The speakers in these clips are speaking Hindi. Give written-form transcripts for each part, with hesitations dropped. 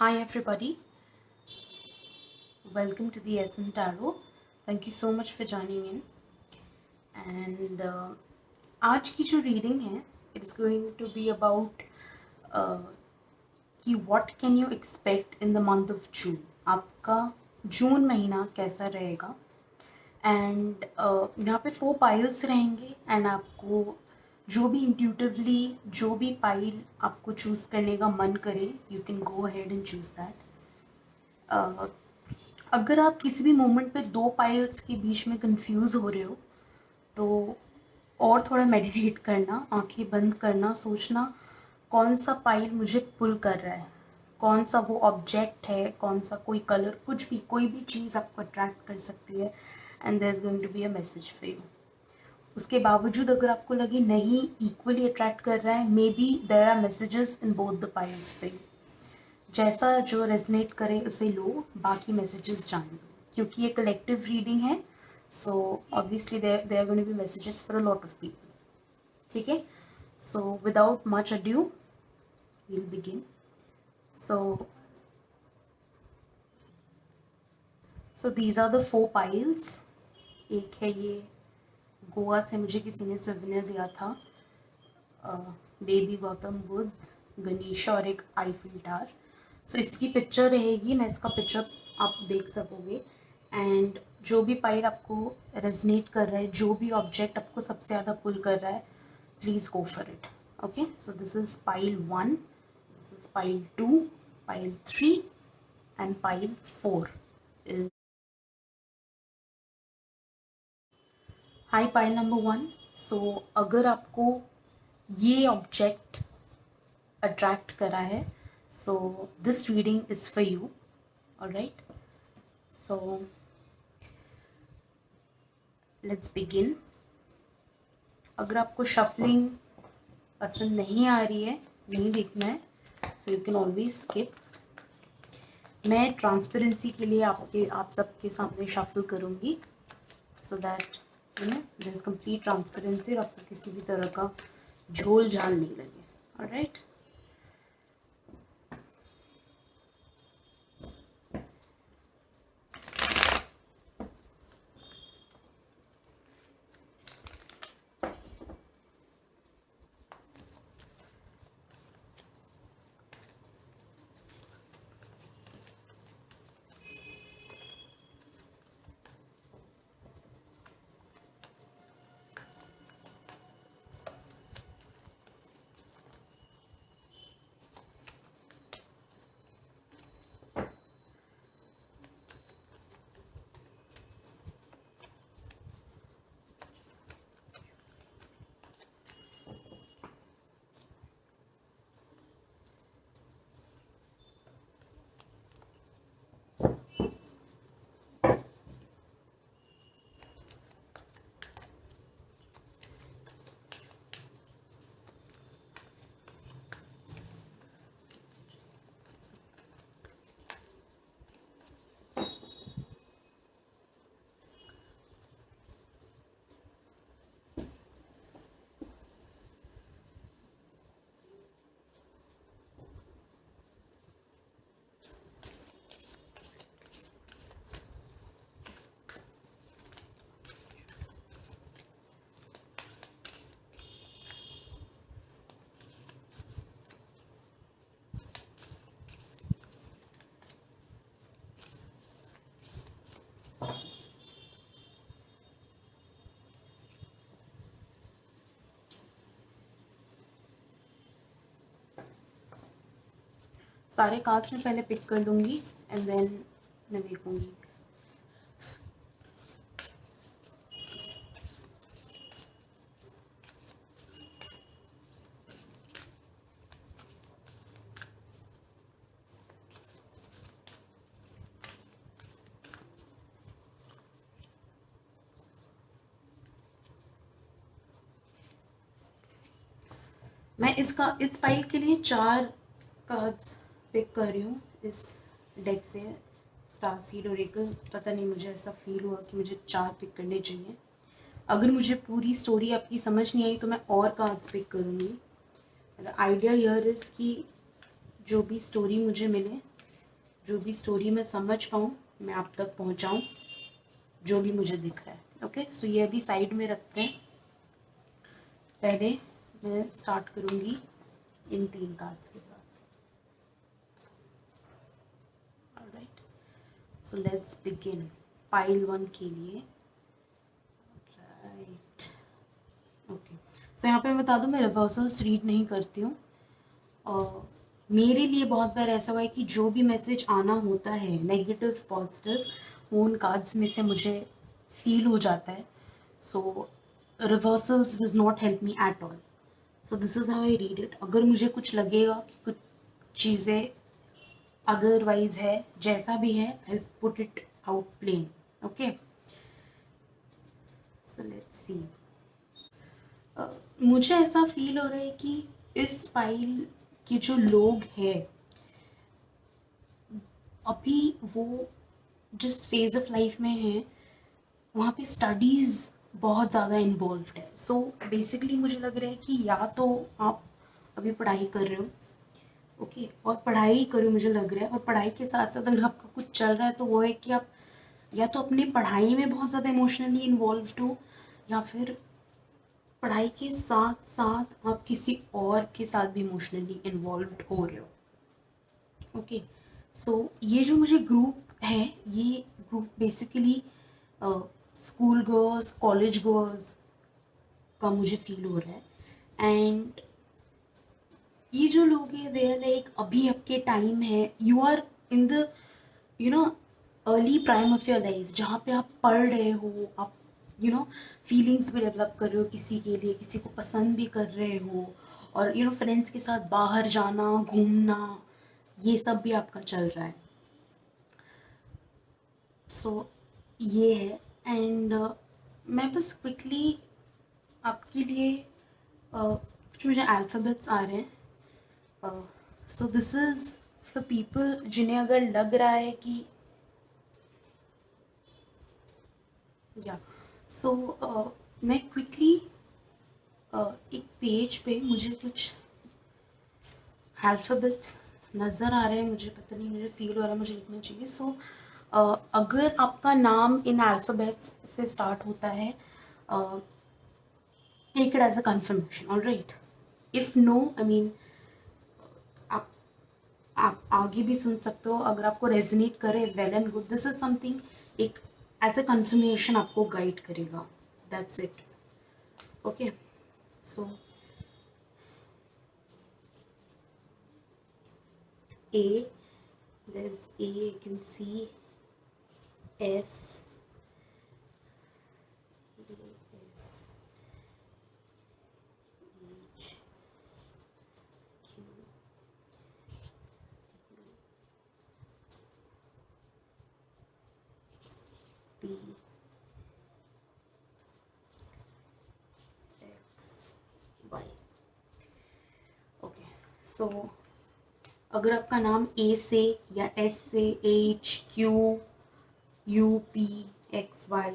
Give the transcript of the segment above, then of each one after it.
Hi everybody, welcome to the SM Tarot. Thank you so much for joining in. And आज की जो रीडिंग है it's going to be about कि what can you expect in the month of June. आपका जून महीना कैसा रहेगा. एंड यहाँ पे 4 पाइल्स रहेंगे एंड आपको जो भी इंट्यूटिवली जो भी पाइल आपको चूज़ करने का मन करे you can go ahead and choose that. अगर आप किसी भी मोमेंट पे 2 पाइल्स के बीच में कंफ्यूज हो रहे हो तो और थोड़ा मेडिटेट करना, आंखें बंद करना, सोचना कौन सा पाइल मुझे पुल कर रहा है, कौन सा वो ऑब्जेक्ट है, कौन सा कोई कलर, कुछ भी कोई भी चीज़ आपको अट्रैक्ट कर सकती है and there is going to be a message for you. उसके बावजूद अगर आपको लगे नहीं इक्वली अट्रैक्ट कर रहा है, maybe there are messages in both the piles for you. जैसा जो रेजनेट करे उसे लो, बाकी मैसेजेस जान लो क्योंकि ये कलेक्टिव रीडिंग है. So obviously there are going to be messages for a lot of people. ठीक है. So without much adieu we'll begin. So these are the 4 piles. एक है ये गोवा से मुझे किसी ने सविनर दिया था, बेबी गौतम बुद्ध, गणेशा और एक आईफिल टावर. सो इसकी पिक्चर रहेगी, मैं इसका पिक्चर आप देख सकोगे. एंड जो भी पाइल आपको रेजनेट कर रहा है, जो भी ऑब्जेक्ट आपको सबसे ज़्यादा पुल कर रहा है, please go for it. Okay. So this is pile 1, this is pile 2, pile 3 and pile 4 is. High pile number 1. सो अगर आपको ये ऑब्जेक्ट अट्रैक्ट करा है, so this reading is for you. Alright. So let's begin. अगर आपको शफलिंग पसंद नहीं आ रही है, नहीं देखना है, so you can always skip. मैं ट्रांसपेरेंसी के लिए आप सबके सामने शफल करूँगी so that you know there is complete transparency और आपको किसी भी तरह का झोल झाल नहीं लगे. ऑलराइट. सारे कार्ड्स में पहले पिक कर लूँगी एंड देन मैं देखूँगी. मैं इस फाइल के लिए 4 कार्ड्स पिक कर रही हूँ इस डेक से. स्टार सीड ओरेकल, पता नहीं मुझे ऐसा फील हुआ कि मुझे 4 पिक करने चाहिए. अगर मुझे पूरी स्टोरी आपकी समझ नहीं आई तो मैं और कार्ड्स पिक करूँगी. आइडिया हियर इज़ कि जो भी स्टोरी मुझे मिले जो भी स्टोरी मैं समझ पाऊँ मैं आप तक पहुँचाऊँ, जो भी मुझे दिख रहा है। ओके, सो ये अभी साइड में रखते हैं। पहले मैं स्टार्ट करूँगी इन 3 कार्ड्स के साथ। Alright, so let's begin pile 1 के लिए। राइट, ओके, सो यहाँ पे मैं बता दूँ मैं रिवर्सल्स रीड नहीं करती हूँ। और मेरे लिए बहुत बार ऐसा हुआ है कि जो भी मैसेज आना होता है नेगेटिव पॉजिटिव, वो उन कार्ड्स में से मुझे फील हो जाता है। So reversals does not help me at all. So this is how I read it. अगर मुझे कुछ लगेगा कि कुछ चीज़ें अदरवाइज है, जैसा भी है, I put it out plain. Okay, so let's see. मुझे ऐसा फील हो रहा है कि इस फाइल के जो लोग हैं अभी वो जिस फेज ऑफ लाइफ में हैं वहाँ पे स्टडीज़ बहुत ज़्यादा इन्वॉल्व्ड है। सो बेसिकली मुझे लग रहा है कि या तो आप अभी पढ़ाई कर रहे हो, ओके, और पढ़ाई करो मुझे लग रहा है, और पढ़ाई के साथ साथ अगर आपका कुछ चल रहा है तो वो है कि आप या तो अपनी पढ़ाई में बहुत ज़्यादा इमोशनली इन्वॉल्व्ड हो, या फिर पढ़ाई के साथ साथ आप किसी और के साथ भी इमोशनली इन्वॉल्व्ड हो रहे हो। ओके, सो ये जो मुझे ग्रुप है, ये group basically school girls, college girls का मुझे फील हो रहा है। एंड ये जो लोग हैं दे आर लाइक अभी आपके टाइम है, you are in the you know early prime of your life, जहाँ पे आप पढ़ रहे हो, आप फीलिंग्स भी डेवलप कर रहे हो किसी के लिए, किसी को पसंद भी कर रहे हो, और फ्रेंड्स के साथ बाहर जाना, घूमना, ये सब भी आपका चल रहा है। सो ये है। एंड मैं बस क्विकली आपके लिए कुछ मुझे अल्फ़ाबेट्स आ रहे हैं। सो दिस इज़ फॉर पीपल जिन्हें अगर लग रहा है कि या सो मैं क्विकली एक पेज पे मुझे कुछ अल्फ़ाबेट्स नज़र आ रहे हैं, मुझे पता नहीं, मुझे फील हो रहा है मुझे लिखना चाहिए। सो अगर आपका नाम इन अल्फ़ाबेट्स से स्टार्ट होता है, take it as a confirmation, all right? If no, I mean, आप आगे भी सुन सकते हो, अगर आपको रेजोनेट करे well and good, this is something एक एज अ कंफर्मेशन आपको गाइड करेगा, that's it. Okay, so A, there's A, you can see S, S, H, Q, P, X, Y। Okay, so अगर आपका नाम A से या S से, H, Q, U, P, X, Y,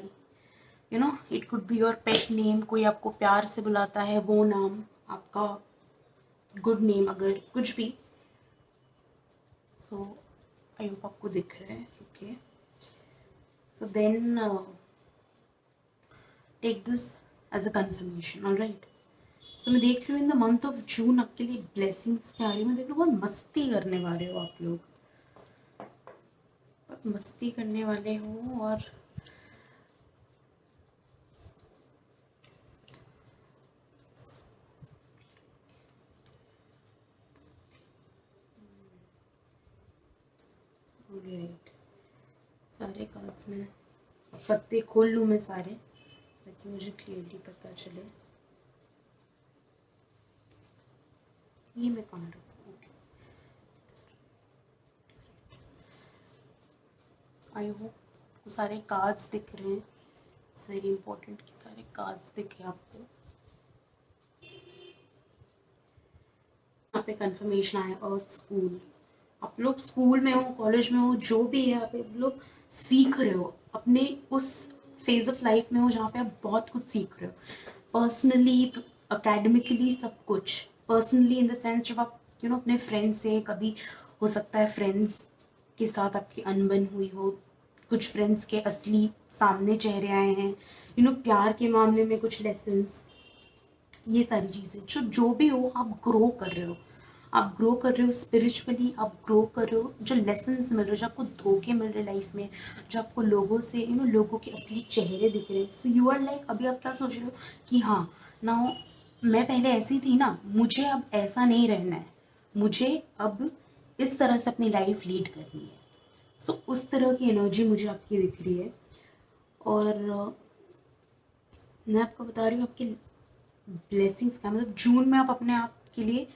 it could be your pet name, कोई आपको प्यार से बुलाता है वो नाम, आपका गुड नेम, अगर कुछ भी। सो आई होप आपको दिख रहा है। Okay, so then take this as a confirmation, alright? So मैं देख रही हूँ in the month of June आपके लिए ब्लेसिंग्स क्या आ रही है। मैं देख रही हूँ बहुत मस्ती करने वाले हो आप लोग, बहुत मस्ती करने वाले हो। और राइट, सारे कार्ड्स में पत्ते खोल लूँ मैं सारे, ताकि मुझे क्लियरली पता चले ये मैं कहाँ रखूँ। ओके, आई होप सारे कार्ड्स दिख रहे हैं, वेरी इंपॉर्टेंट कि सारे कार्ड्स दिखे आपको। यहाँ पे कंफर्मेशन आया अर्थ स्कूल। आप लोग स्कूल में हो, कॉलेज में हो, जो भी है, आप लोग सीख रहे हो, अपने उस फेज ऑफ लाइफ में हो जहाँ पे आप बहुत कुछ सीख रहे हो, पर्सनली, अकेडमिकली, सब कुछ। पर्सनली इन द सेंस जब आप अपने फ्रेंड्स से, कभी हो सकता है फ्रेंड्स के साथ आपकी अनबन हुई हो, कुछ फ्रेंड्स के असली सामने चेहरे आए हैं, प्यार के मामले में कुछ लेसन्स, ये सारी चीज़ें जो भी हो, आप ग्रो कर रहे हो, आप ग्रो कर रहे हो स्पिरिचुअली, आप ग्रो कर रहे हो, जो लेसन्स मिल रहे हो, जो आपको धोखे मिल रहे लाइफ में, जो आपको लोगों से लोगों के असली चेहरे दिख रहे हैं, सो यू आर लाइक, अभी आप क्या सोच रहे हो कि हाँ ना, मैं पहले ऐसी थी ना, मुझे अब ऐसा नहीं रहना है, मुझे अब इस तरह से अपनी लाइफ लीड करनी है। सो उस तरह की एनर्जी मुझे आपकी दिख रही है। और मैं आपको बता रही हूँ आपके ब्लेसिंग्स का मतलब जून में आप अपने आप के लिए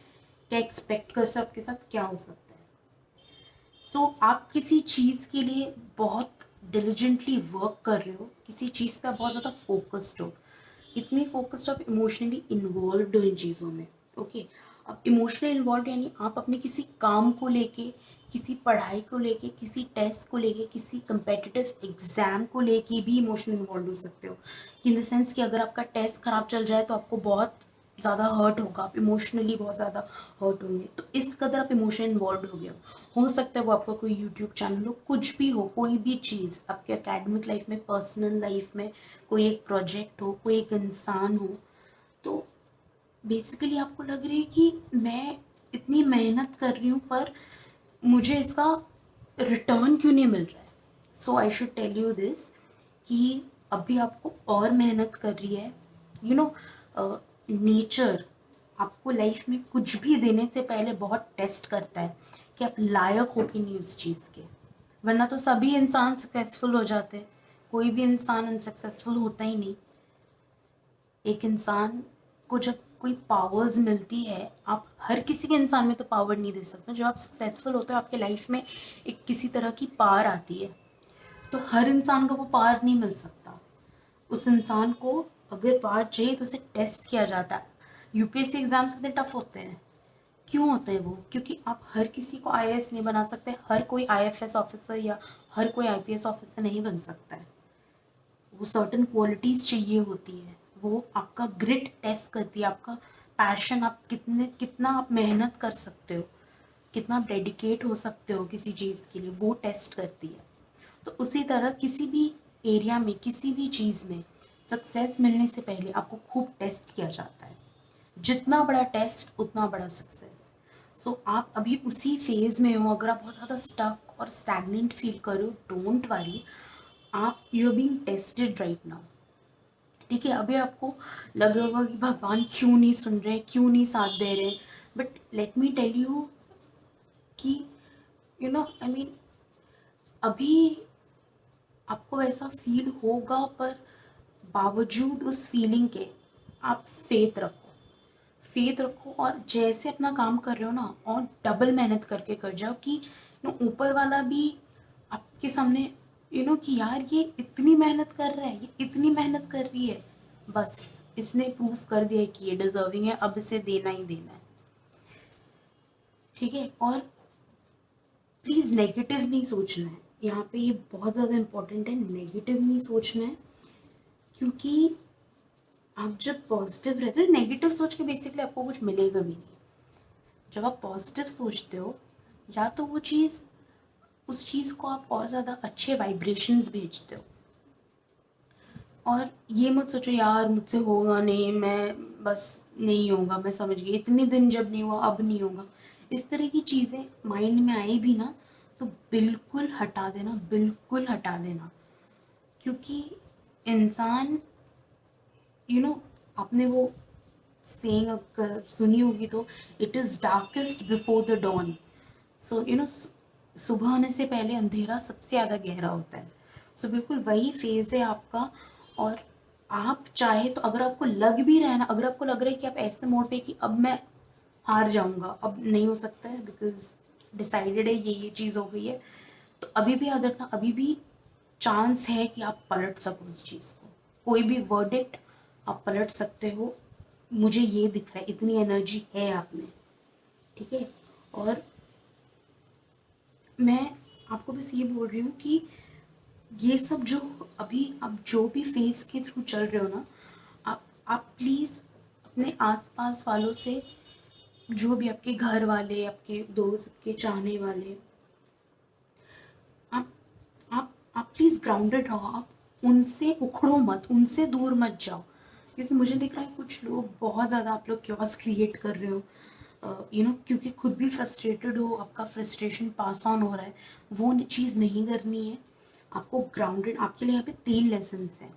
क्या एक्सपेक्ट कर सकते हो, आपके साथ क्या हो सकता है। सो आप किसी चीज़ के लिए बहुत डिलिजेंटली वर्क कर रहे हो, किसी चीज़ पे आप बहुत ज़्यादा फोकस्ड हो, इतनी फोकस्ड आप इमोशनली इन्वॉल्व हो इन चीज़ों में। ओके, अब इमोशनली इन्वॉल्व यानी आप अपने किसी काम को लेके, किसी पढ़ाई को लेके, किसी टेस्ट को लेके, किसी कंपेटिटिव एग्जाम को लेके भी इमोशनली इन्वॉल्व हो सकते हो। इन द सेंस कि अगर आपका टेस्ट खराब चल जाए तो आपको बहुत ज़्यादा हर्ट होगा, आप इमोशनली बहुत ज़्यादा हर्ट होंगे, तो इस कदर आप इमोशनली इन्वॉल्व हो गए हो सकता है वो आपका कोई यूट्यूब चैनल हो, कुछ भी हो, कोई भी चीज़ आपके एकेडमिक लाइफ में, पर्सनल लाइफ में, कोई एक प्रोजेक्ट हो, कोई एक इंसान हो, तो बेसिकली आपको लग रही है कि मैं इतनी मेहनत कर रही हूँ पर मुझे इसका रिटर्न क्यों नहीं मिल रहा है। So I should tell you this कि अभी आपको और मेहनत कर रही है। नेचर आपको लाइफ में कुछ भी देने से पहले बहुत टेस्ट करता है कि आप लायक हो कि नहीं उस चीज़ के, वरना तो सभी इंसान सक्सेसफुल हो जाते हैं, कोई भी इंसान अनसक्सेसफुल होता ही नहीं। एक इंसान को जब कोई पावर्स मिलती है, आप हर किसी के इंसान में तो पावर नहीं दे सकते, जब आप सक्सेसफुल होते हो आपके लाइफ में एक किसी तरह की पावर आती है, तो हर इंसान को वो पावर नहीं मिल सकता। उस इंसान को अगर पावर चाहिए तो उसे टेस्ट किया जाता है। यूपीएससी एग्जाम्स कितने टफ होते हैं, क्यों होते हैं वो, क्योंकि आप हर किसी को आईएएस नहीं बना सकते, हर कोई आईएफएस ऑफिसर या हर कोई आईपीएस ऑफिसर नहीं बन सकता है। वो सर्टन क्वालिटीज़ चाहिए होती है, वो आपका ग्रिट टेस्ट करती है, आपका पैशन, आप कितना आप मेहनत कर सकते हो, कितना आप डेडिकेट हो सकते हो किसी चीज़ के लिए, वो टेस्ट करती है। तो उसी तरह किसी भी एरिया में, किसी भी चीज़ में सक्सेस मिलने से पहले आपको खूब टेस्ट किया जाता है। जितना बड़ा टेस्ट उतना बड़ा सक्सेस। सो आप अभी उसी फेज़ में हो, अगर आप बहुत ज़्यादा स्टक और स्टैग्नेंट फील करो, डोंट वरी, आप you are being tested right now. ठीक है, अभी आपको लगे होगा कि भगवान क्यों नहीं सुन रहे, क्यों नहीं साथ दे रहे, but let me tell you कि आई मीन अभी आपको वैसा फील होगा, पर बावजूद उस फीलिंग के आप फेथ रखो, फेथ रखो, और जैसे अपना काम कर रहे हो ना, और डबल मेहनत करके कर जाओ कि ऊपर वाला भी आपके सामने कि यार ये इतनी मेहनत कर रहा है, ये इतनी मेहनत कर रही है, बस इसने प्रूफ कर दिया है कि ये डिजर्विंग है, अब इसे देना ही देना है। ठीक है, और प्लीज़ नेगेटिव नहीं सोचना है यहाँ पे, ये बहुत ज़्यादा इम्पोर्टेंट है, नेगेटिव नहीं सोचना है, क्योंकि आप जब पॉजिटिव रहते हो, नेगेटिव सोच के बेसिकली आपको कुछ मिलेगा भी नहीं। जब आप पॉजिटिव सोचते हो, या तो वो चीज़, उस चीज़ को आप और ज़्यादा अच्छे वाइब्रेशंस भेजते हो। और ये मत सोचो यार मुझसे होगा नहीं, मैं बस नहीं होगा, मैं समझ गई, इतने दिन जब नहीं हुआ अब नहीं होगा, इस तरह की चीज़ें माइंड में आई भी ना, तो बिल्कुल हटा देना, बिल्कुल हटा देना। क्योंकि इंसान आपने वो सेइंग अगर सुनी होगी तो, it is darkest before the dawn. So सुबह होने से पहले अंधेरा सबसे ज़्यादा गहरा होता है। सो बिल्कुल वही फेज़ है आपका। और आप चाहे तो, अगर आपको लग भी रहा है ना, अगर आपको लग रहा है कि आप ऐसे मोड पे कि अब मैं हार जाऊंगा, अब नहीं हो सकता है, बिकॉज डिसाइडेड है, ये चीज़ हो गई है, तो अभी भी याद रखना, अभी भी चांस है कि आप पलट सको उस चीज़ को, कोई भी वर्डिक्ट आप पलट सकते हो। मुझे ये दिख रहा है, इतनी एनर्जी है आप में। ठीक है, और मैं आपको बस ये बोल रही हूँ कि ये सब जो अभी आप जो भी फेस के थ्रू चल रहे हो ना, आप प्लीज़ अपने आसपास वालों से, जो भी आपके घर वाले, आपके दोस्त, आपके चाहने वाले, आप प्लीज़ ग्राउंडेड रहो, आप उनसे उखड़ो मत, उनसे दूर मत जाओ, क्योंकि मुझे दिख रहा है कुछ लोग बहुत ज़्यादा आप लोग क्योस क्रिएट कर रहे हो, क्योंकि खुद भी फ्रस्ट्रेटेड हो, आपका फ्रस्ट्रेशन पास ऑन हो रहा है, वो चीज़ नहीं करनी है। आपको ग्राउंडेड, आपके लिए यहाँ पे 3 लेसन्स हैं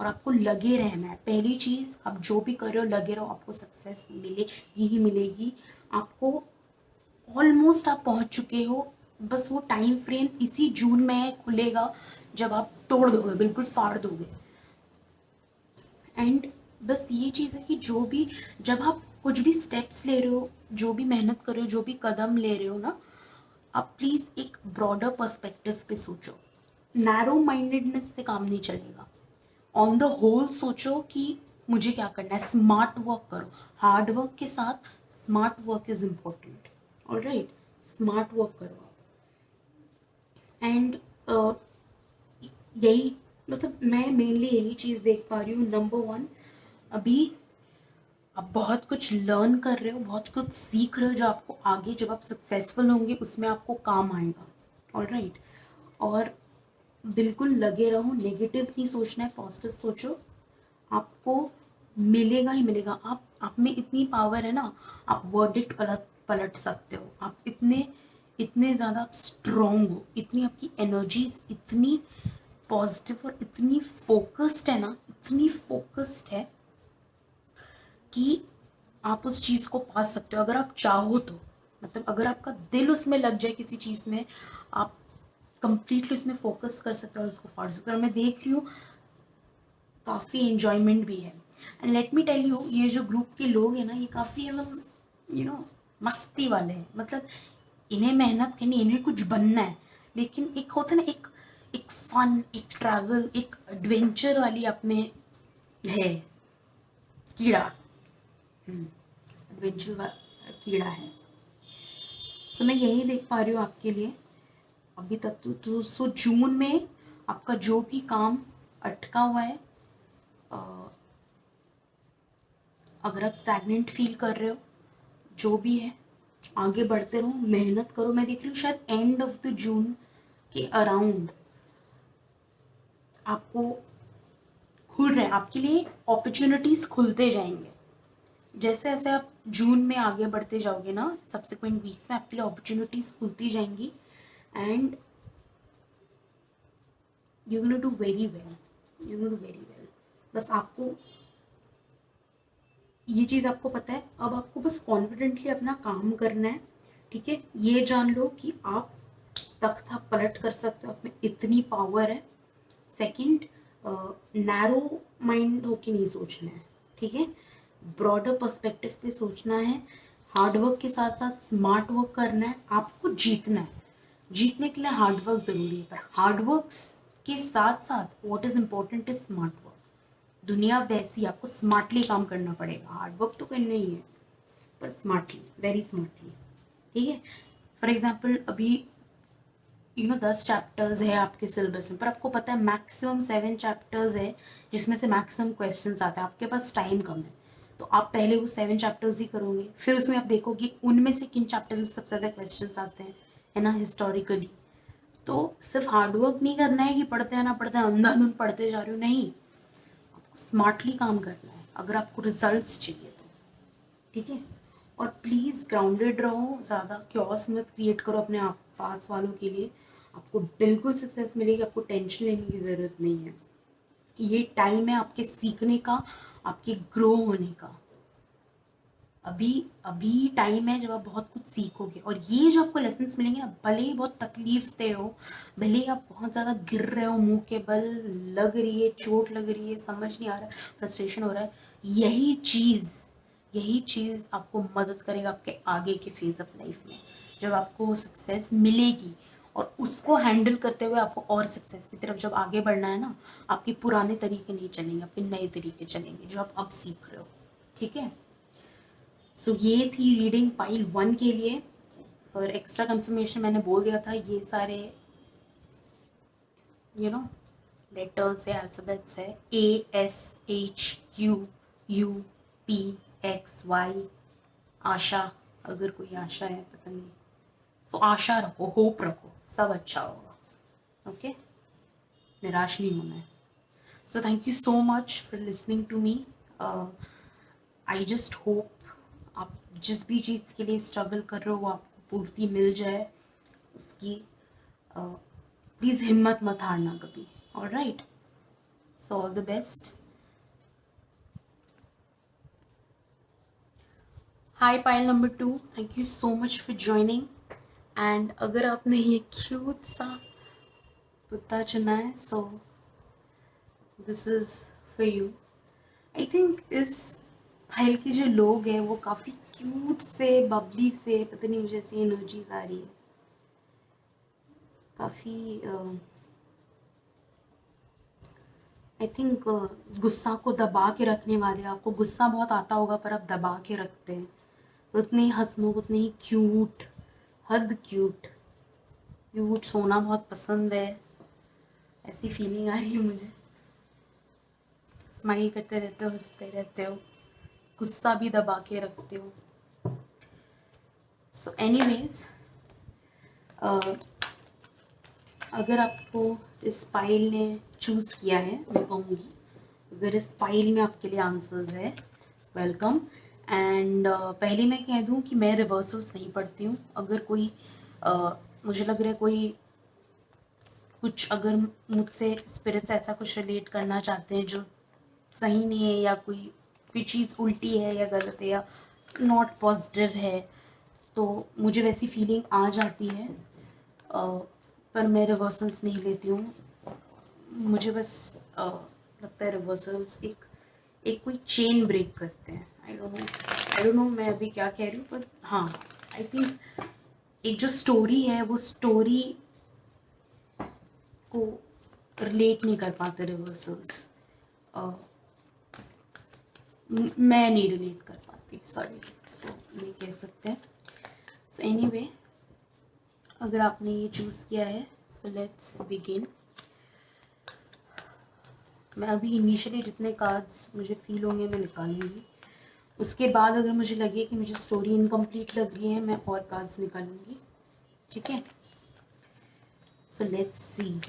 और आपको लगे रहना है। पहली चीज़, आप जो भी कर रहे हो लगे रहो, आपको सक्सेस मिलेगी ही मिलेगी। आपको ऑलमोस्ट आप पहुंच चुके हो, बस वो टाइम फ्रेम इसी जून में खुलेगा जब आप तोड़ दोगे, बिल्कुल फाड़ दोगे। एंड बस ये चीज़ है कि जो भी, जब आप कुछ भी स्टेप्स ले रहे हो, जो भी मेहनत कर रहे हो, जो भी कदम ले रहे हो ना, आप प्लीज़ एक ब्रॉडर पर्सपेक्टिव पे सोचो। नैरो माइंडेडनेस से काम नहीं चलेगा। ऑन द होल सोचो कि मुझे क्या करना है, स्मार्ट वर्क करो। हार्ड वर्क के साथ smart work is important. Alright, smart work करो आप। एंड यही, मतलब मैं मेनली यही चीज़ देख पा रही हूँ। नंबर 1, अभी आप बहुत कुछ लर्न कर रहे हो, बहुत कुछ सीख रहे हो, जो आपको आगे जब आप सक्सेसफुल होंगे उसमें आपको काम आएगा। ऑलराइट, और बिल्कुल लगे रहो, नेगेटिव नहीं सोचना है, पॉजिटिव सोचो। आपको मिलेगा ही मिलेगा। आप में इतनी पावर है ना, आप वर्डिक्ट पलट पलट सकते हो। आप इतने इतने ज़्यादा आप स्ट्रॉन्ग हो, इतनी आपकी एनर्जीज इतनी पॉजिटिव और इतनी फोकस्ड है ना, इतनी फोकस्ड है कि आप उस चीज़ को पा सकते हो अगर आप चाहो तो। मतलब अगर आपका दिल उसमें लग जाए किसी चीज़ में, आप कंप्लीटली उसमें फोकस कर सकते हो और उसको फाड़ सकते हो। और मैं देख रही हूँ काफ़ी एन्जॉयमेंट भी है। And let me tell you, ये जो ग्रुप के लोग हैं ना, ये काफ़ी मतलब मस्ती वाले हैं। मतलब इन्हें मेहनत करनी, इन्हें कुछ बनना है, लेकिन एक होता है ना, एक एक फन, एक ट्रैवल, एक एडवेंचर वाली आप में है कीड़ा। एडवेंचर कीड़ा है। सो मैं यही देख पा रही हूँ आपके लिए अभी तक। तो सो जून में आपका जो भी काम अटका हुआ है, अगर आप स्टैग्नेंट फील कर रहे हो, जो भी है, आगे बढ़ते रहो, मेहनत करो। मैं देख रही हूँ शायद एंड ऑफ द जून के अराउंड आपको खुल रहे हैं, आपके लिए अपॉर्चुनिटीज खुलते जाएंगे। जैसे जैसे आप जून में आगे बढ़ते जाओगे ना, सब्सिक्वेंट वीक्स में आपके लिए अपॉर्चुनिटीज खुलती जाएंगी and you gonna do very well, you gonna do very well. बस आपको ये चीज़ आपको पता है, अब आपको बस कॉन्फिडेंटली अपना काम करना है। ठीक है, ये जान लो कि आप तख्ता पलट कर सकते हो, आप में इतनी पावर है। सेकंड, नैरो माइंड होके नहीं सोचना है। ठीक है, ब्रॉडर पर्सपेक्टिव पे सोचना है। हार्ड वर्क के साथ साथ स्मार्ट वर्क करना है। आपको जीतना है, जीतने के लिए हार्ड वर्क ज़रूरी है, पर हार्ड वर्क के साथ साथ what is important is smart work. दुनिया वैसी, आपको स्मार्टली काम करना पड़ेगा। हार्ड वर्क तो करना ही है, पर स्मार्टली, वेरी स्मार्टली। ठीक है, फॉर एग्जाम्पल अभी 10 चैप्टर्स है आपके सिलेबस में, पर आपको पता है मैक्सिमम 7 चैप्टर्स है जिसमें से मैक्सिमम क्वेश्चंस आते हैं। आपके पास टाइम कम है, तो आप पहले वो 7 चैप्टर्स ही करोगे, फिर उसमें आप देखोगे उनमें से किन चैप्टर्स में सबसे ज़्यादा क्वेश्चंस आते हैं, है ना, हिस्टोरिकली। तो सिर्फ हार्डवर्क नहीं करना है कि पढ़ते हैं ना पढ़ते हैं, अंधाधुंध पढ़ते जा रहे हो, नहीं, स्मार्टली काम करना है अगर आपको रिजल्ट्स चाहिए तो। ठीक है, और प्लीज़ ग्राउंडेड रहो, ज़्यादा क्योस मत क्रिएट करो अपने आप पास वालों के लिए। आपको बिल्कुल सक्सेस मिलेगी, आपको टेंशन लेने की ज़रूरत नहीं है। ये टाइम है आपके सीखने का, आपके ग्रो होने का। अभी अभी टाइम है जब आप बहुत कुछ सीखोगे, और ये जो आपको लेसन्स मिलेंगे ना, भले ही बहुत तकलीफ दे हो, भले ही आप बहुत ज़्यादा गिर रहे हो, मुंह के बल लग रही है, चोट लग रही है, समझ नहीं आ रहा है, फ्रस्ट्रेशन हो रहा है, यही चीज़ आपको मदद करेगा आपके आगे के फेज ऑफ लाइफ में, जब आपको सक्सेस मिलेगी। और उसको हैंडल करते हुए आपको और सक्सेस की तरफ जब आगे बढ़ना है ना, आपके पुराने तरीके नहीं चलेंगे, आपके नए तरीके चलेंगे जो आप अब सीख रहे हो। ठीक है, सो ये थी रीडिंग पाइल 1 के लिए। फॉर एक्स्ट्रा कंफर्मेशन मैंने बोल दिया था, ये सारे यू नो लेटर्स है, अल्फ़ाबेट्स है, ASHQUUPXY। आशा, अगर कोई आशा है, पता नहीं, सो आशा रखो, होप रखो, सब अच्छा होगा। ओके। निराश नहीं होना है। So thank you so much for listening to me. I just hope आप जिस भी चीज़ के लिए स्ट्रगल कर रहे हो वो आपको पूर्ति मिल जाए उसकी। प्लीज़ हिम्मत मत हारना कभी। Alright, so all the best. Hi pile number 2, thank you so much for joining. And अगर आपने ये क्यूट सा कुत्ता चुना है, so this is for you. I think इस फाइल के जो लोग हैं वो काफ़ी क्यूट से, बबली से, पता नहीं मुझे ऐसी एनर्जीज आ रही है। काफ़ी आई थिंक गुस्सा को दबा के रखने वाले। आपको गुस्सा बहुत आता होगा पर आप दबा के रखते हैं। और उतने ही हंसमुख, उतने ही क्यूट, हद क्यूट। क्यूट सोना बहुत पसंद है, ऐसी फीलिंग आ रही है मुझे। स्माइल करते रहते हो, हंसते रहते हो, गुस्सा भी दबा के रखते हो। सो एनीवेज, अगर आपको इस फाइल ने चूज़ किया है, मैं कहूँगी अगर इस फाइल में आपके लिए आंसर्स है, वेलकम। एंड पहले मैं कह दूँ कि मैं रिवर्सल्स नहीं पढ़ती हूँ। अगर कोई मुझे लग रहा है कोई कुछ, अगर मुझसे स्पिरिट्स ऐसा कुछ रिलेट करना चाहते हैं जो सही नहीं है, या कोई चीज़ उल्टी है या गलत है या नॉट पॉजिटिव है, तो मुझे वैसी फीलिंग आ जाती है। पर मैं रिवर्सल्स नहीं लेती हूँ। मुझे बस लगता है रिवर्सल्स एक कोई चेन ब्रेक करते हैं। आई डोंट नो मैं अभी क्या कह रही हूँ, पर हाँ, आई थिंक एक जो स्टोरी है वो स्टोरी को रिलेट नहीं कर पाते रिवर्सल्स। मैं नहीं रिलेट कर पाती, सॉरी। सो ये कह सकते हैं। सो एनीवे, अगर आपने ये चूज़ किया है, सो लेट्स बिगिन। मैं अभी इनिशियली जितने कार्ड्स मुझे फील होंगे मैं निकालूंगी। उसके बाद अगर मुझे लगे कि मुझे स्टोरी इनकम्प्लीट लग रही है, मैं और कार्ड्स निकालूंगी। ठीक है, सो लेट्स सी।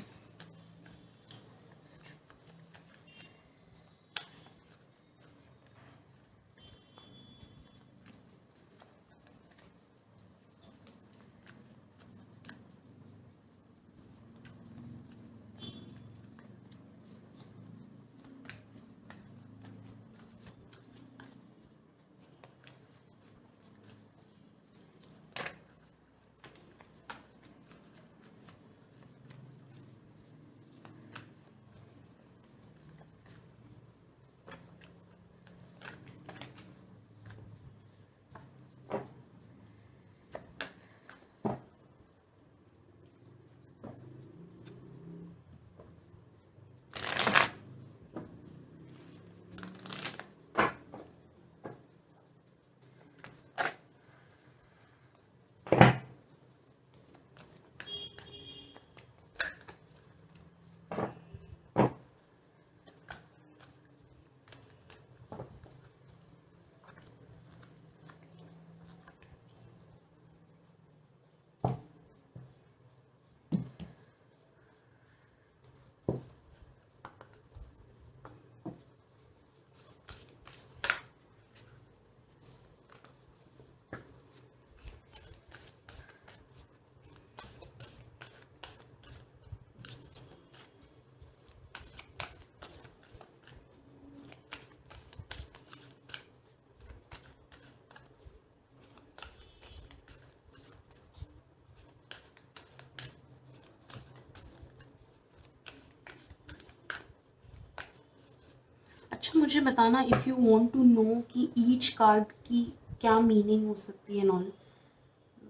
अच्छा, मुझे बताना if you want to know कि ईच कार्ड की क्या मीनिंग हो सकती है नॉन,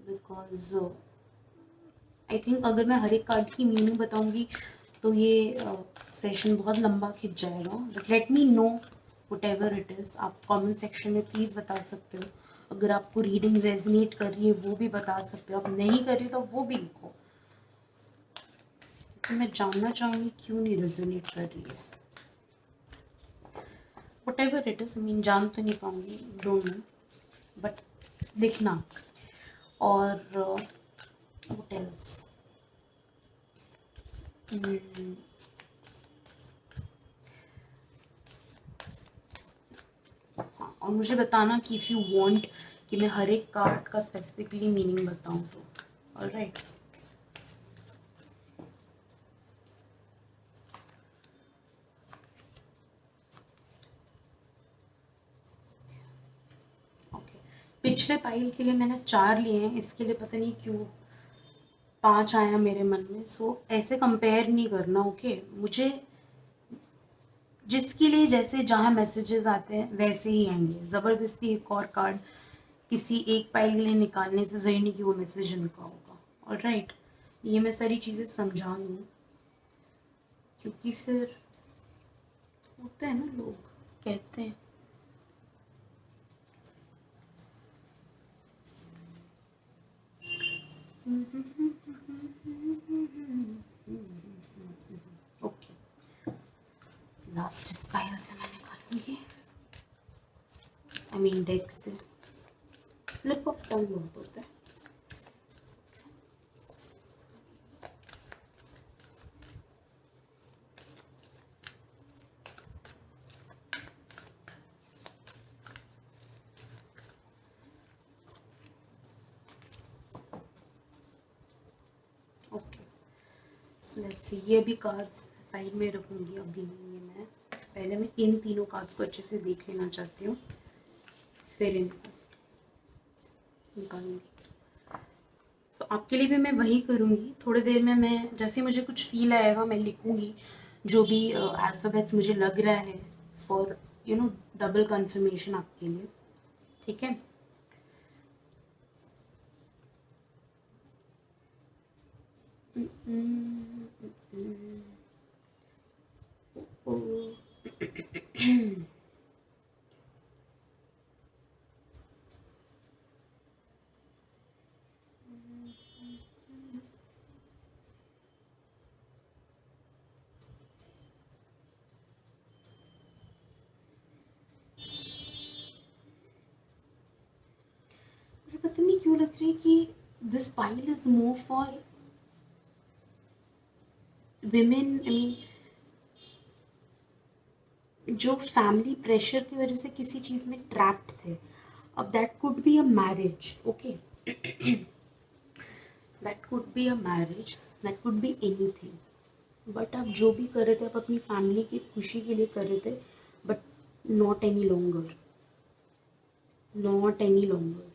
बिकॉज आई थिंक अगर मैं हर एक कार्ड की मीनिंग बताऊंगी तो ये सेशन बहुत लंबा खिंच जाएगा। But let me know what ever it is. आप कमेंट सेक्शन में प्लीज़ बता सकते हो। अगर आपको रीडिंग रेजनेट कर रही है वो भी बता सकते हो, आप नहीं कर रही तो वो भी लिखो, क्योंकि मैं जानना चाहूँगी क्यों नहीं रेजनेट कर रही है। What ever it is, mean जान तो नहीं पाऊँगी, डोंट नो, बट लिखना। और what else? और मुझे बताना कि इफ़ यू वांट कि मैं हर एक कार्ड का स्पेसिफिकली मीनिंग बताऊं तो। Alright, okay. पिछले पाइल के लिए मैंने 4 लिए हैं, इसके लिए पता नहीं क्यों 5 आया मेरे मन में। सो ऐसे कंपेयर नहीं करना, ओके। मुझे जिसके लिए जैसे जहाँ मैसेजेस आते हैं वैसे ही आएंगे। ज़बरदस्ती एक और कार्ड किसी एक पाइल के लिए निकालने से ज़रूरी नहीं कि वो मैसेज उनका होगा। ऑलराइट, ये मैं सारी चीज़ें समझा दूँ, क्योंकि फिर होता है ना, लोग कहते हैं ओके। लास्ट स्पाइरल से मैं निकालूंगी, आई मीन डेक से। स्लिप ऑफ टंग बहुत होता है। ओके, सो लेट्स सी। ये भी कार्ड्स साइड में रखूंगी, अभी नहीं है। मैं पहले मैं इन तीनों कार्ड्स को अच्छे से देख लेना चाहती हूँ, फिर इनको निकालूंगी। तो आपके लिए भी मैं वही करूँगी। थोड़ी देर में मैं जैसे मुझे कुछ फील आएगा मैं लिखूँगी, जो भी अल्फ़ाबेट्स मुझे लग रहा है, फॉर डबल कंफर्मेशन आपके लिए, ठीक है। मुझे पता नहीं क्यों लग रही है कि this pile is more for women. I mean, जो फैमिली प्रेशर की वजह से किसी चीज़ में ट्रैप्ड थे। अब that could be a marriage, okay, that could be a marriage, that could be anything. But आप जो भी कर रहे थे, आप अपनी फैमिली की खुशी के लिए कर रहे थे, but not any longer, not any longer.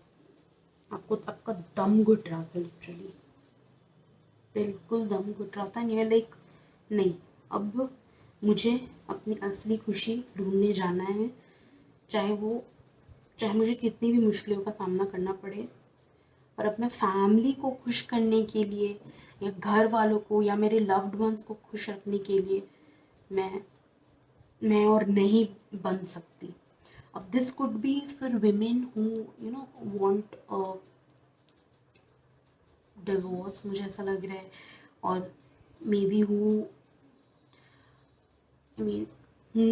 आपको आपका दम घुट रहा था, लिटरली बिल्कुल दम घुट रहा था। नहीं, लाइक नहीं, अब मुझे अपनी असली खुशी ढूंढने जाना है, चाहे मुझे कितनी भी मुश्किलों का सामना करना पड़े। और अपने फैमिली को खुश करने के लिए, या घर वालों को या मेरे लव्ड वंस को खुश रखने के लिए मैं और नहीं बन सकती। अब this could be for women who want a divorce, मुझे ऐसा लग रहा है। और may be who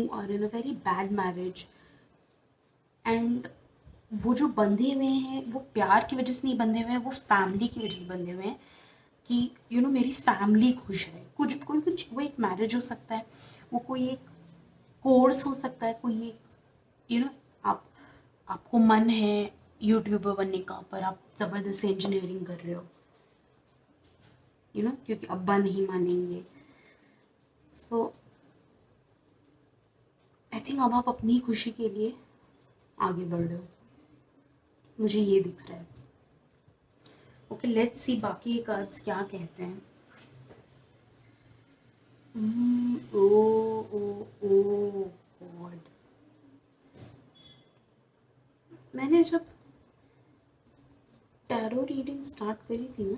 are in a very bad marriage, and वो जो बंधे हुए हैं वो प्यार की वजह से नहीं बंधे हुए हैं, वो फैमिली की वजह से बंधे हुए हैं कि मेरी फैमिली खुश है। कुछ वो एक मैरिज हो सकता है, वो कोई एक कोर्स हो सकता है, कोई एक आप आपको मन है यूट्यूबर बनने का, पर आप ज़बरदस्त इंजीनियरिंग कर रहे हो, क्योंकि अब्बा नहीं मानेंगे। सो आई थिंक अब आप अपनी खुशी के लिए आगे बढ़ रहे हो, मुझे ये दिख रहा है। ओके, लेट्स सी बाकी कार्ड्स क्या कहते हैं। ओ ओ ओ गॉड, मैंने जब टैरो रीडिंग स्टार्ट करी थी ना,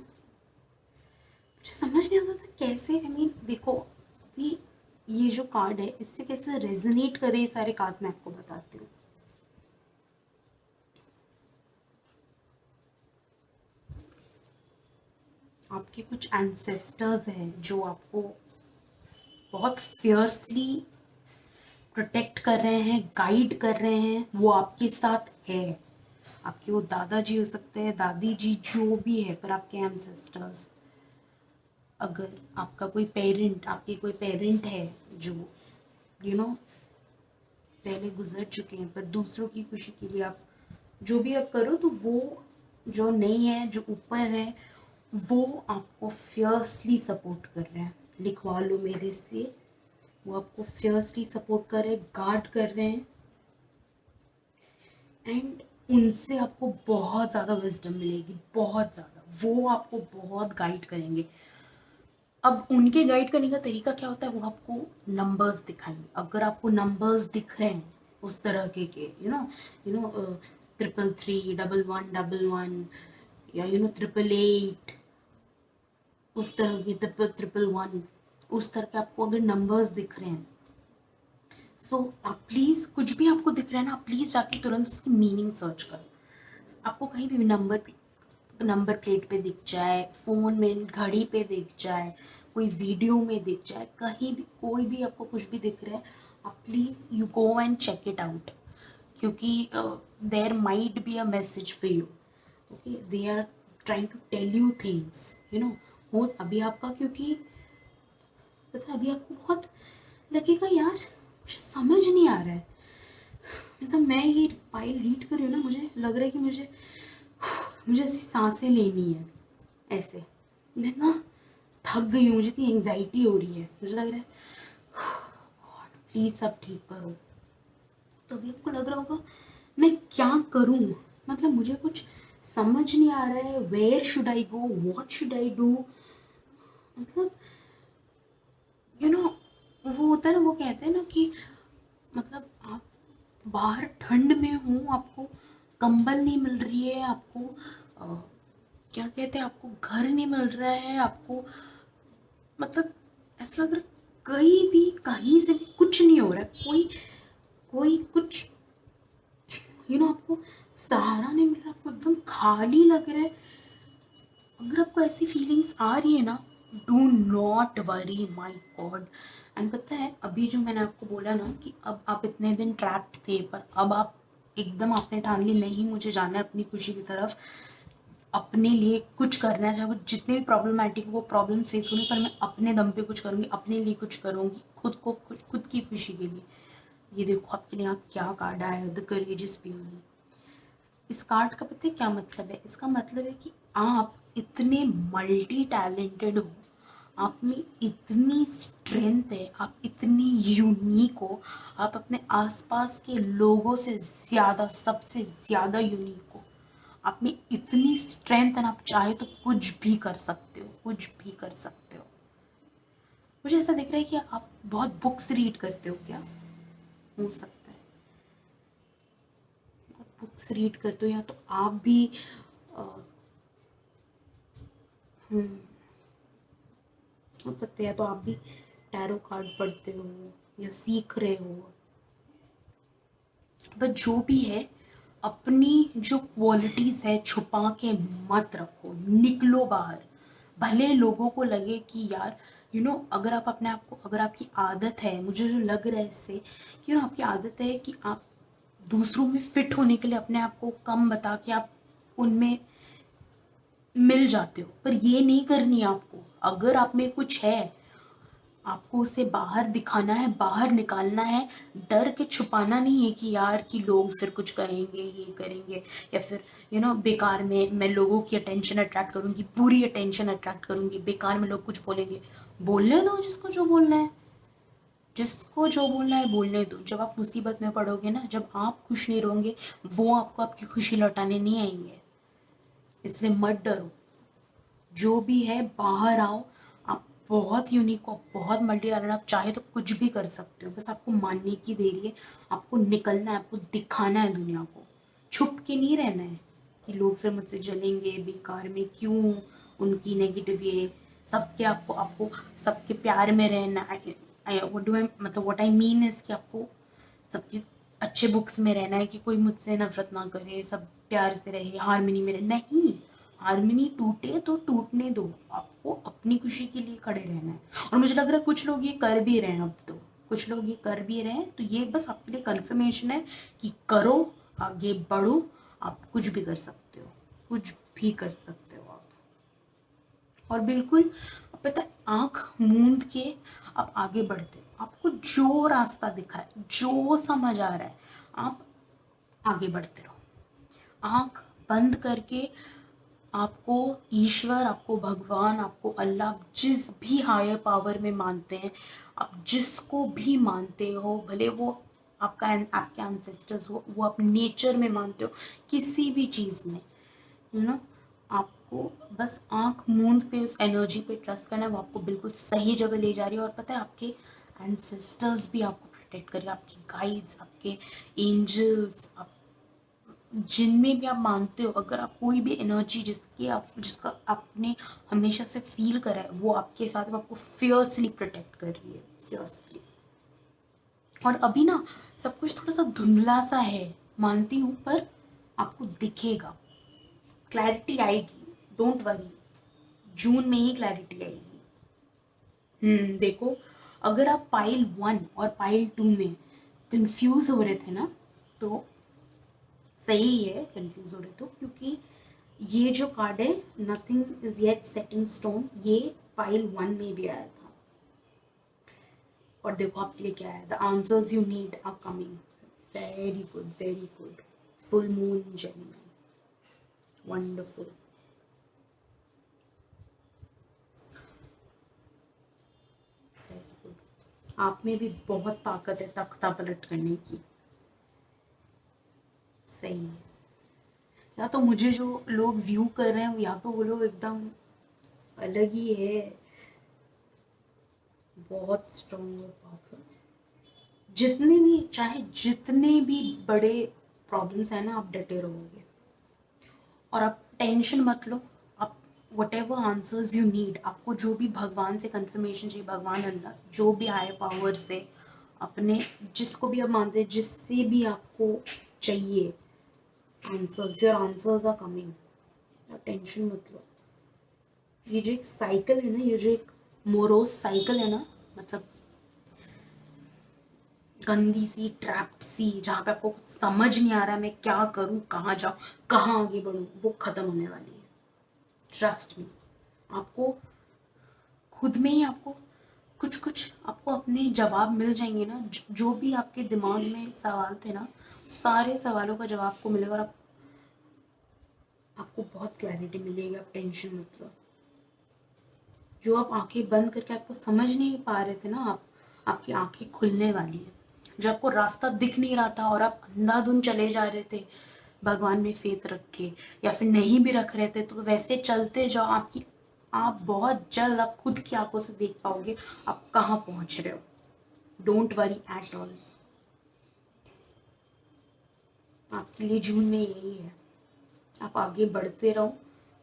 मुझे समझ नहीं आता था कैसे। आई मीन देखो, अभी ये जो कार्ड है इससे कैसे रेजोनेट करे ये सारे कार्ड मैं आपको बताती हूँ। आपके कुछ एंसेस्टर्स हैं जो आपको बहुत फियर्सली प्रोटेक्ट कर रहे हैं, गाइड कर रहे हैं, वो आपके साथ है। आपके वो दादाजी हो सकते हैं, दादी जी, जो भी है, पर आपके एंसेस्टर्स। अगर आपका कोई पेरेंट, आपके कोई पेरेंट है जो यू नो पहले गुजर चुके हैं, पर दूसरों की खुशी के लिए आप जो भी आप करो, तो वो जो नहीं है, जो ऊपर है, वो आपको फियर्सली सपोर्ट कर रहे हैं। लिखवा लो मेरे से, वो आपको फियर्सली सपोर्ट कर रहे हैं, गार्ड कर रहे हैं, एंड उनसे आपको बहुत ज़्यादा विजडम मिलेगी, बहुत ज़्यादा। वो आपको बहुत गाइड करेंगे। अब उनके गाइड करने का तरीका क्या होता है, वो आपको नंबर्स दिखाएंगे। अगर आपको नंबर्स दिख रहे हैं उस तरह के यू नो 333, 1111, या 888, उस तरह के 1111, उस तरह के आपको अगर नंबर्स दिख रहे हैं, सो आप प्लीज़, कुछ भी आपको दिख रहा है ना, आप प्लीज़ जाके तुरंत उसकी मीनिंग सर्च करो। आपको कहीं भी नंबर प्लेट पे दिख जाए, फ़ोन में घड़ी पे दिख जाए, कोई वीडियो में दिख जाए, कहीं भी कोई भी आपको कुछ भी दिख रहा है, आप please you go and check it out, क्योंकि there might be a message for you. Okay, they are trying to tell you things, हो अभी आपका, क्योंकि पता है अभी आपको बहुत लगेगा यार मुझे समझ नहीं आ रहा है, मतलब मैं ये फाइल रीड कर रही हूँ ना, मुझे लग रहा है कि मुझे ऐसी सांसें लेनी है, ऐसे मैं ना थक गई हूँ, मुझे इतनी एंग्जाइटी हो रही है, मुझे लग रहा है गॉड प्लीज सब ठीक करो। तो अभी आपको लग रहा होगा मैं क्या करूँ, मतलब मुझे कुछ समझ नहीं आ रहा है, where should I go, what should I do, मतलब यू नो वो होता है ना, वो कहते हैं ना कि मतलब आप बाहर ठंड में हो, आपको कंबल नहीं मिल रही है, आपको क्या कहते हैं, आपको घर नहीं मिल रहा है, आपको मतलब ऐसा लग रहा है कहीं भी कहीं से भी कुछ नहीं हो रहा है, कोई कोई कुछ आपको सहारा नहीं मिल रहा, आपको एकदम खाली लग रहा है। अगर आपको ऐसी फीलिंग्स आ रही है ना, do not worry my God. And पता है अभी जो मैंने आपको बोला ना कि अब आप इतने दिन ट्रैप्ड थे, पर अब आप एकदम आपने ठान ली नहीं मुझे जाना है अपनी खुशी की तरफ, अपने लिए कुछ करना है, चाहे वो जितने भी प्रॉब्लमैटिक वो प्रॉब्लम फेस होने, पर मैं अपने दम पे कुछ करूँगी, अपने लिए कुछ करूँगी, खुद की खुशी के लिए। ये देखो आपके लिए यहाँ क्या कार्ड आया है, द करेजियस पीओनी। इस कार्ड का पता है क्या मतलब है, इसका मतलब है कि आप इतने मल्टी टैलेंटेड हो, आप में इतनी स्ट्रेंथ है, आप इतनी यूनिक हो, आप अपने आसपास के लोगों से ज़्यादा, सबसे ज़्यादा यूनिक हो, आप में इतनी स्ट्रेंथ है, आप चाहे तो कुछ भी कर सकते हो, कुछ भी कर सकते हो। मुझे ऐसा दिख रहा है कि आप बहुत बुक्स रीड करते हो क्या, हो सकता है बुक्स रीड करते हो, या तो आप भी अ, हम्म, हो सकते हैं तो आप भी टैरो कार्ड पढ़ते हो या सीख रहे हो, बट जो भी है अपनी जो क्वालिटीज है छुपा के मत रखो, निकलो बाहर। भले लोगों को लगे कि यार अगर आप अपने आप को, अगर आपकी आदत है, मुझे जो लग रहा है इससे कि आपकी आदत है कि आप दूसरों में फिट होने के लिए अपने आप को कम बता के आप उनमें मिल जाते हो, पर ये नहीं करनी है आपको। अगर आप में कुछ है आपको उसे बाहर दिखाना है, बाहर निकालना है, डर के छुपाना नहीं है कि यार कि लोग फिर कुछ कहेंगे, ये करेंगे, या फिर बेकार में मैं लोगों की अटेंशन अट्रैक्ट करूंगी, पूरी अटेंशन अट्रैक्ट करूंगी, बेकार में लोग कुछ बोलेंगे। बोलने दो जिसको जो बोलना है, जिसको जो बोलना है बोलने दो। जब आप मुसीबत में पड़ोगे ना, जब आप खुश नहीं रहोगे, वो आपको आपकी खुशी लौटाने नहीं आएंगे, इसलिए मत डरो। जो भी है बाहर आओ, आप बहुत यूनिक हो, बहुत मल्टी टैलेंट, आप चाहे तो कुछ भी कर सकते हो, बस आपको मानने की देरी है। आपको निकलना है, आपको दिखाना है दुनिया को, छुप के नहीं रहना है कि लोग फिर मुझसे जलेंगे बेकार में, क्यों उनकी नेगेटिव ये सबके, आपको आपको सबके प्यार में रहना है। व्हाट डू आई मतलब व्हाट आई मीन इज कि आपको सबकी अच्छे बुक्स में रहना है, कि कोई मुझसे नफरत ना करे, सब प्यार से रहे, हारमोनी में रहे। नहीं, हारमोनी टूटे तो टूटने दो, आपको अपनी खुशी के लिए खड़े रहना है। और मुझे लग रहा है कुछ लोग ये कर भी रहे हैं, अब तो कुछ लोग ये कर भी रहे हैं, तो ये बस आपके लिए कंफर्मेशन है कि करो, आगे बढ़ो, आप कुछ भी कर सकते हो, कुछ भी कर सकते हो आप। और बिल्कुल पता है, आंख मूंद के आप आगे बढ़ते हो। आपको जो रास्ता दिखा है, जो समझ आ रहा है, आप आगे बढ़ते रहो। आंख बंद करके आपको ईश्वर, आपको भगवान, आपको अल्लाह, आप जिस भी हायर पावर में मानते हैं, आप जिसको भी मानते हो, भले वो आपका आपके एंसेस्टर्स हो, वो आप नेचर में मानते हो, किसी भी चीज़ में, यू नो, आपको बस आंख मूंद पे उस एनर्जी पे ट्रस्ट करना है। वो आपको बिल्कुल सही जगह ले जा रही है। और पता है, आपके एंसेस्टर्स भी आपको प्रोटेक्ट करेंगे, आपके गाइड्स, आपके एंजल्स, आप जिनमें भी आप मानते हो, अगर आप कोई भी एनर्जी जिसका आपने हमेशा से फील करा है, वो आपके साथ में आपको फियर्सली प्रोटेक्ट कर रही है, फियर्सली। और अभी ना सब कुछ थोड़ा सा धुंधला सा है, मानती हूँ, पर आपको दिखेगा, क्लैरिटी आएगी, डोंट वरी, जून में ही क्लैरिटी आएगी। देखो, अगर आप पाइल 1 और पाइल 2 में कंफ्यूज हो रहे थे ना, तो सही है कंफ्यूज हो रहे तो, क्योंकि ये जो कार्ड है, nothing is yet set in stone, ये पाइल 1 में भी आया था। और देखो आपके लिए क्या है, the answers you need are coming. Very good, very good. Full moon Gemini, wonderful. Very good. आप में भी बहुत ताकत है तख्ता पलट करने की। सही है। या तो मुझे जो लोग व्यू कर रहे हैं, या तो वो लोग एकदम अलग ही है, बहुत स्ट्रॉन्ग और पावरफुल। जितने भी, चाहे जितने भी बड़े प्रॉब्लम्स है ना, आप डटे रहोगे। और आप टेंशन मत लो। आप what ever answers you need, आपको जो भी भगवान से कंफर्मेशन चाहिए, भगवान, अल्लाह, जो भी हायर पावर से, अपने जिसको भी आप मानते हैं, जिससे भी आपको चाहिए answers, your answers are coming. Tension मत लो। ये जो एक साइकिल है ना, ये जो एक मोरोस साइकिल है ना, मतलब गंदी सी, ट्रैप्ड सी, जहाँ पे आपको कुछ समझ नहीं आ रहा है, मैं क्या करूँ, कहाँ जाऊँ, कहाँ आगे बढ़ूँ, वो खत्म होने वाली है। Trust me. आपको खुद में ही आपको कुछ कुछ आपको अपने जवाब मिल जाएंगे ना, जो भी आपके दिमाग में सवाल थे ना, सारे सवालों का जवाब आपको मिलेगा। और आपको बहुत क्लैरिटी मिलेगी, आप टेंशन मत लो। जो आप आंखें बंद करके आपको समझ नहीं पा रहे थे ना, आप, आपकी आंखें खुलने वाली है। जो आपको रास्ता दिख नहीं रहा था और आप अंधाधुंध चले जा रहे थे भगवान में फेथ रख के, या फिर नहीं भी रख रहे थे, तो वैसे चलते जाओ। आपकी, आप बहुत जल्द आप खुद की आंखों से देख पाओगे आप कहाँ पहुंच रहे हो। Don't worry at all. आपके लिए जून में यही है, आप आगे बढ़ते रहो।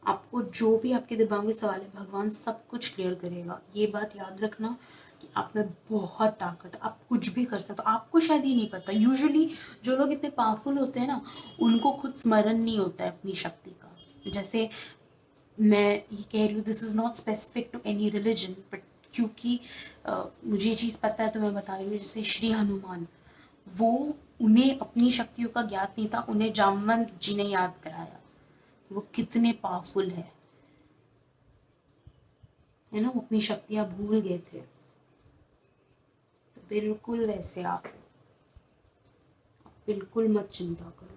आपको जो भी आपके दिमाग में सवाल है, भगवान सब कुछ क्लियर करेगा। ये बात याद रखना कि आप में बहुत ताकत है, आप कुछ भी कर सकते हो। आपको शायद ये नहीं पता, यूजुअली जो लोग इतने पावरफुल होते हैं ना, उनको खुद स्मरण नहीं होता है अपनी शक्ति का। जैसे मैं ये कह रही हूँ, this is not specific to any religion, but क्योंकि मुझे ये चीज़ पता है तो मैं बता रही हूँ। जैसे श्री हनुमान, वो, उन्हें अपनी शक्तियों का ज्ञात नहीं था, उन्हें जामवंत जी ने याद कराया कि वो कितने पावरफुल है ना, वो अपनी शक्तियां भूल गए थे। तो बिल्कुल वैसे आप बिल्कुल मत चिंता करो,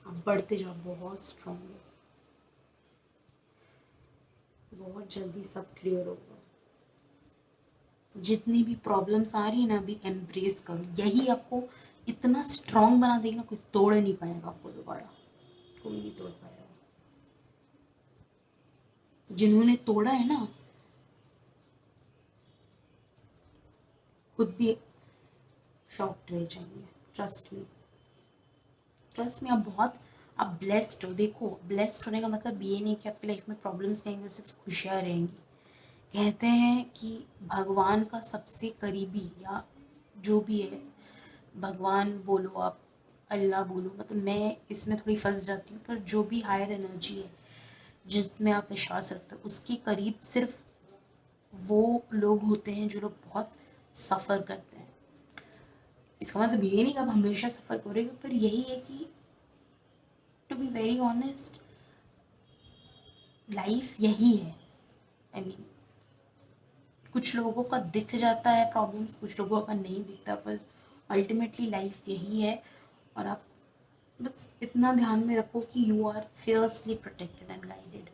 आप बढ़ते जाओ, बहुत स्ट्रांग हो, बहुत जल्दी सब क्लियर होगा। जितनी भी प्रॉब्लम्स आ रही है ना, अभी एम्ब्रेस करो, यही आपको इतना स्ट्रांग बना देगी ना, कोई तोड़ नहीं पाएगा आपको दोबारा, कोई नहीं तोड़ पाएगा। जिन्होंने तोड़ा है ना, खुद भी शॉक्ड रह जाएंगे। ट्रस्ट मी, ट्रस्ट में। आप बहुत, आप ब्लेस्ड हो। देखो, ब्लेस्ड होने का मतलब ये नहीं कि आपकी लाइफ में प्रॉब्लम्स नहीं होंगी, सिर्फ खुशियाँ रहेंगी। कहते हैं कि भगवान का सबसे करीबी, या जो भी है, भगवान बोलो आप, अल्लाह बोलो, मतलब मैं इसमें थोड़ी फंस जाती हूँ, पर जो भी हायर एनर्जी है जिसमें आप विश्वास रखते हो, उसके करीब सिर्फ वो लोग होते हैं जो लोग बहुत सफ़र करते हैं। इसका मतलब ये नहीं कि आप हमेशा सफ़र करोगे, पर यही है कि to be very honest, life यही है। आई मीन कुछ लोगों का दिख जाता है प्रॉब्लम्स, कुछ लोगों का नहीं दिखता, पर अल्टीमेटली लाइफ यही है। और आप बस इतना ध्यान में रखो कि you are fiercely protected and guided.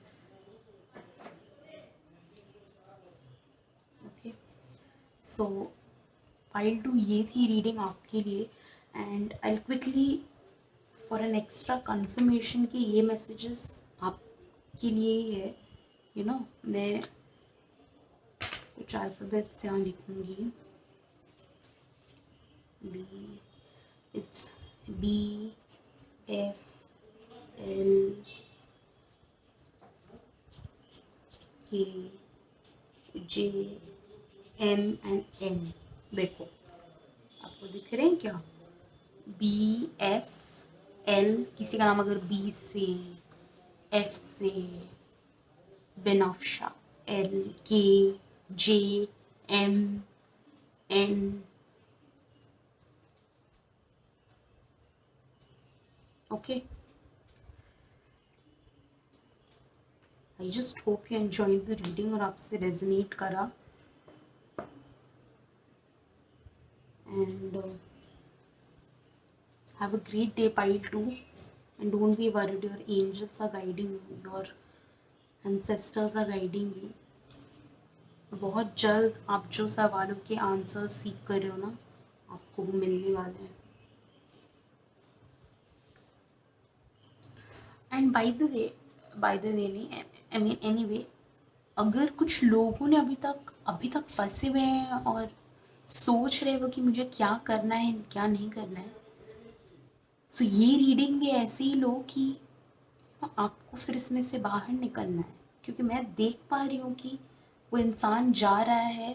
Okay, so pile 2 ये थी रीडिंग आपके लिए। And I quickly for an extra confirmation कि ये मैसेजेस आपके लिए ही है, यू नो, मैं कुछ अल्फ़ाबेट से यहाँ लिखूँगी। B, it's BFLKJM and N। देखो आपको दिख रहे हैं क्या? BFL, किसी का नाम अगर B से, F से, बेनाफ्शा, LKJMN। Okay, I just hope you enjoy the reading और आपसे रेजोनेट करा। And have a great day pile 2, and don't be worried, your angels are guiding you, your ancestors are guiding you. बहुत जल्द आप जो सवालों के आंसर सीख कर रहे हो ना, आपको वो मिलने वाले हैं। एंड बाय द वे नहीं, आई मीन एनीवे, अगर कुछ लोगों ने अभी तक फंसे हुए हैं और सोच रहे हो कि मुझे क्या करना है क्या नहीं करना है, सो ये रीडिंग भी ऐसे ही लो कि आपको फिर इसमें से बाहर निकलना है। क्योंकि मैं देख पा रही हूँ कि वो इंसान जा रहा है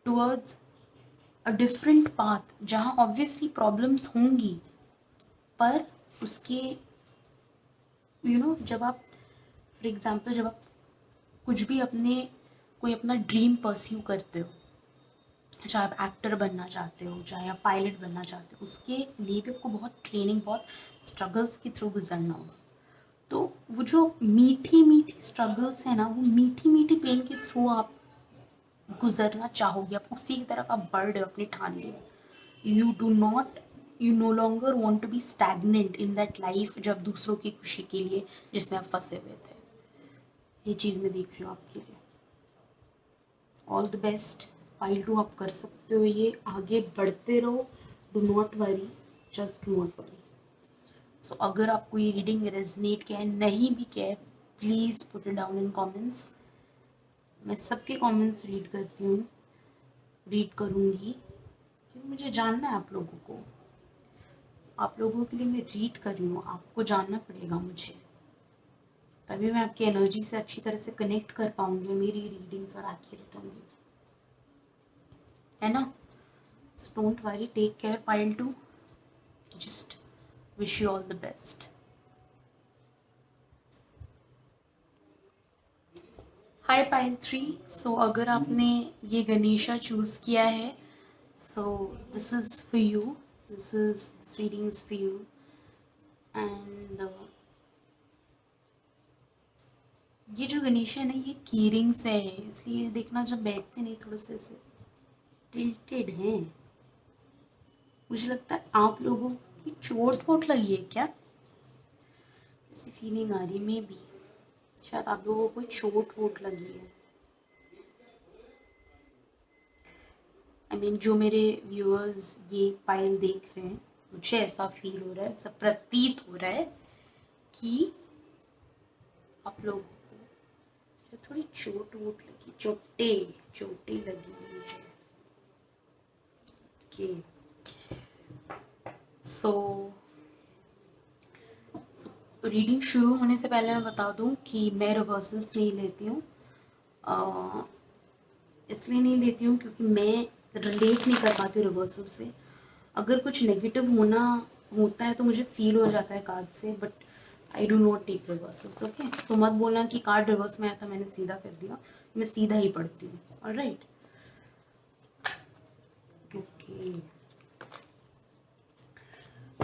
टुवर्ड्स अ डिफरेंट पाथ, जहाँ ऑब्वियसली प्रॉब्लम्स होंगी, पर उसके जब आप फॉर एग्जांपल जब आप कुछ भी कोई अपना ड्रीम परस्यू करते हो, चाहे आप एक्टर बनना चाहते हो, चाहे आप पायलट बनना चाहते हो, उसके लिए भी आपको बहुत ट्रेनिंग, बहुत स्ट्रगल्स के थ्रू गुजरना होगा। तो वो जो मीठी मीठी स्ट्रगल्स है ना, वो मीठी मीठी पेन के थ्रू आप गुजरना चाहोगे, आप उसी की तरफ आप बढ़ रहे हो, अपनी ठान लिए। You no longer want to be stagnant in that life, जब दूसरों की खुशी के लिए जिसमें आप फंसे हुए थे। ये चीज़ मैं देख रही हूँ आपके लिए। ऑल द बेस्ट फाइल 2, आप कर सकते हो ये, आगे बढ़ते रहो, do not worry, just do not worry. So अगर आपको ये रीडिंग रेजनेट किया है, नहीं भी किया है, please put it down in comments. मैं सबके कमेंट्स रीड करती हूँ, रीड करूँगी, क्योंकि मुझे जानना है आप लोगों को। आप लोगों के लिए मैं रीड कर रही हूँ, आपको जानना पड़ेगा मुझे, तभी मैं आपकी एनर्जी से अच्छी तरह से कनेक्ट कर पाऊँगी, मेरी रीडिंग्स और एक्यूरेट होंगी, है ना? So don't worry, take care pile 2, just wish you all the best. Hi pile 3, so अगर आपने ये गणेशा चूज़ किया है, so this is for you, this reading is for you. And ये जो गणेशा है ना, ये कीरिंग से है, इसलिए देखना जब बैठते नहीं थोड़े से ऐसे टिल्टेड हैं। मुझे लगता है आप लोगों की चोट वोट लगी है क्या, ऐसी फीलिंग आ रही है। मे बी शायद आप लोगों को चोट वोट लगी है। आई मीन जो मेरे व्यूअर्स ये पाइल देख रहे हैं, मुझे ऐसा फील हो रहा है, ऐसा प्रतीत हो रहा है कि आप लोगों को थोड़ी चोट वोट लगी, चोटें लगी मुझे। ओके, सो रीडिंग शुरू होने से पहले मैं बता दूं कि मैं रिवर्सल्स नहीं लेती हूँ। इसलिए नहीं लेती हूँ क्योंकि मैं रिलेट नहीं कर पाती रिवर्सल से। अगर कुछ नेगेटिव होता है तो मुझे फील हो जाता है कार्ड से, but I do not take reversals. Okay, तो मत बोलना कि कार्ड रिवर्स में आया था मैंने सीधा कर दिया, मैं सीधा ही पढ़ती हूँ। Alright, okay.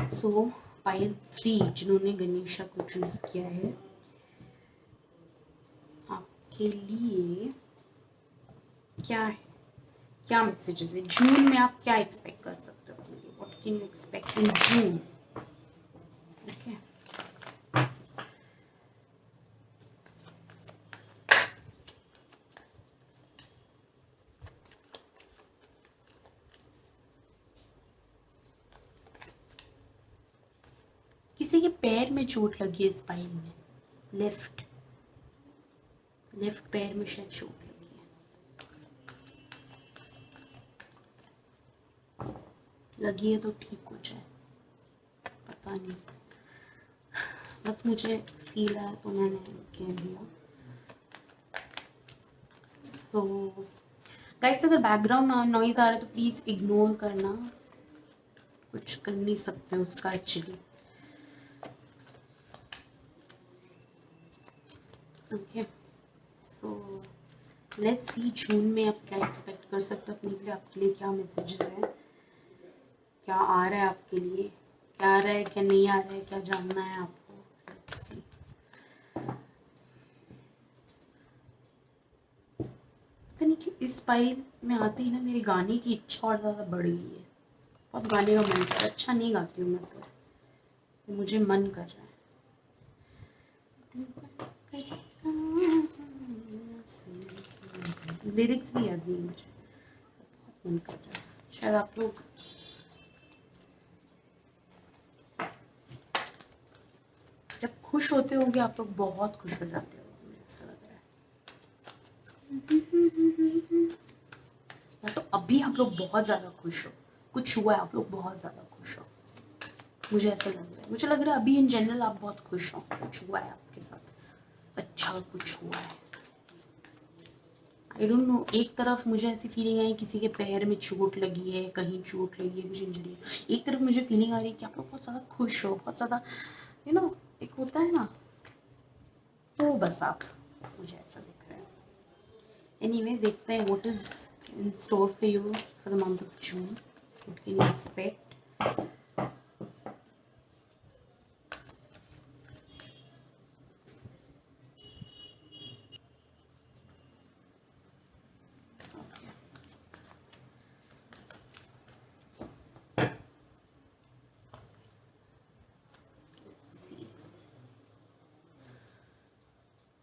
सो पाइल 3 जिन्होंने गणेशा को चूज किया है, आपके लिए क्या है, क्या मैसेजेस है जून में, आप क्या एक्सपेक्ट कर सकते हो अपने लिए, what can you expect in June. Okay, किसी के पैर में चोट लगी है, स्पाइन में, लेफ्ट पैर में शायद चोट लगी है तो ठीक हो जाए, पता नहीं, बस मुझे फील आया तो मैंने कह दिया। सो गाइस, अगर बैकग्राउंड नॉइज आ रहा है तो प्लीज़ इग्नोर करना, कुछ कर नहीं सकते उसका actually. Okay, so let's see June में आप क्या एक्सपेक्ट कर सकते हो अपने लिए, आपके लिए क्या मैसेजेस है, क्या आ रहा है आपके लिए, क्या आ रहा है, क्या नहीं आ रहा है, क्या जानना है आपको। Let's see. पता नहीं क्यों इस पाइल में आती ही ना मेरी गाने की इच्छा और ज़्यादा बढ़ गई है, बहुत गाने का मन कर रहा है, अच्छा नहीं गाती हूँ मैं पर मुझे मन कर रहा है। लिरिक्स भी याद नहीं मुझे, बहुत मन कर रहा है। शायद आप लोग जब खुश होते होंगे आप लोग बहुत खुश हो जाते हो, मुझे ऐसा लग रहा है। या तो अभी आप लोग बहुत ज़्यादा खुश हो, कुछ हुआ है, आप लोग बहुत ज़्यादा खुश हो, मुझे ऐसा लग रहा है। मुझे लग रहा है अभी इन जनरल आप बहुत खुश हो, कुछ हुआ है आपके साथ, अच्छा कुछ हुआ है। आई डोंट नो, एक तरफ मुझे ऐसी फीलिंग आई किसी के पैर में चोट लगी है, कहीं चोट लगी है, कुछ इंजरी है। एक तरफ मुझे फीलिंग आ रही है कि आप लोग बहुत ज़्यादा खुश हो, बहुत ज़्यादा यू नो, एक होता है ना, तो बस आप, मुझे ऐसा दिख रहा है। एनीवे, देखते हैं what is in store for you for the month of June, what can you expect.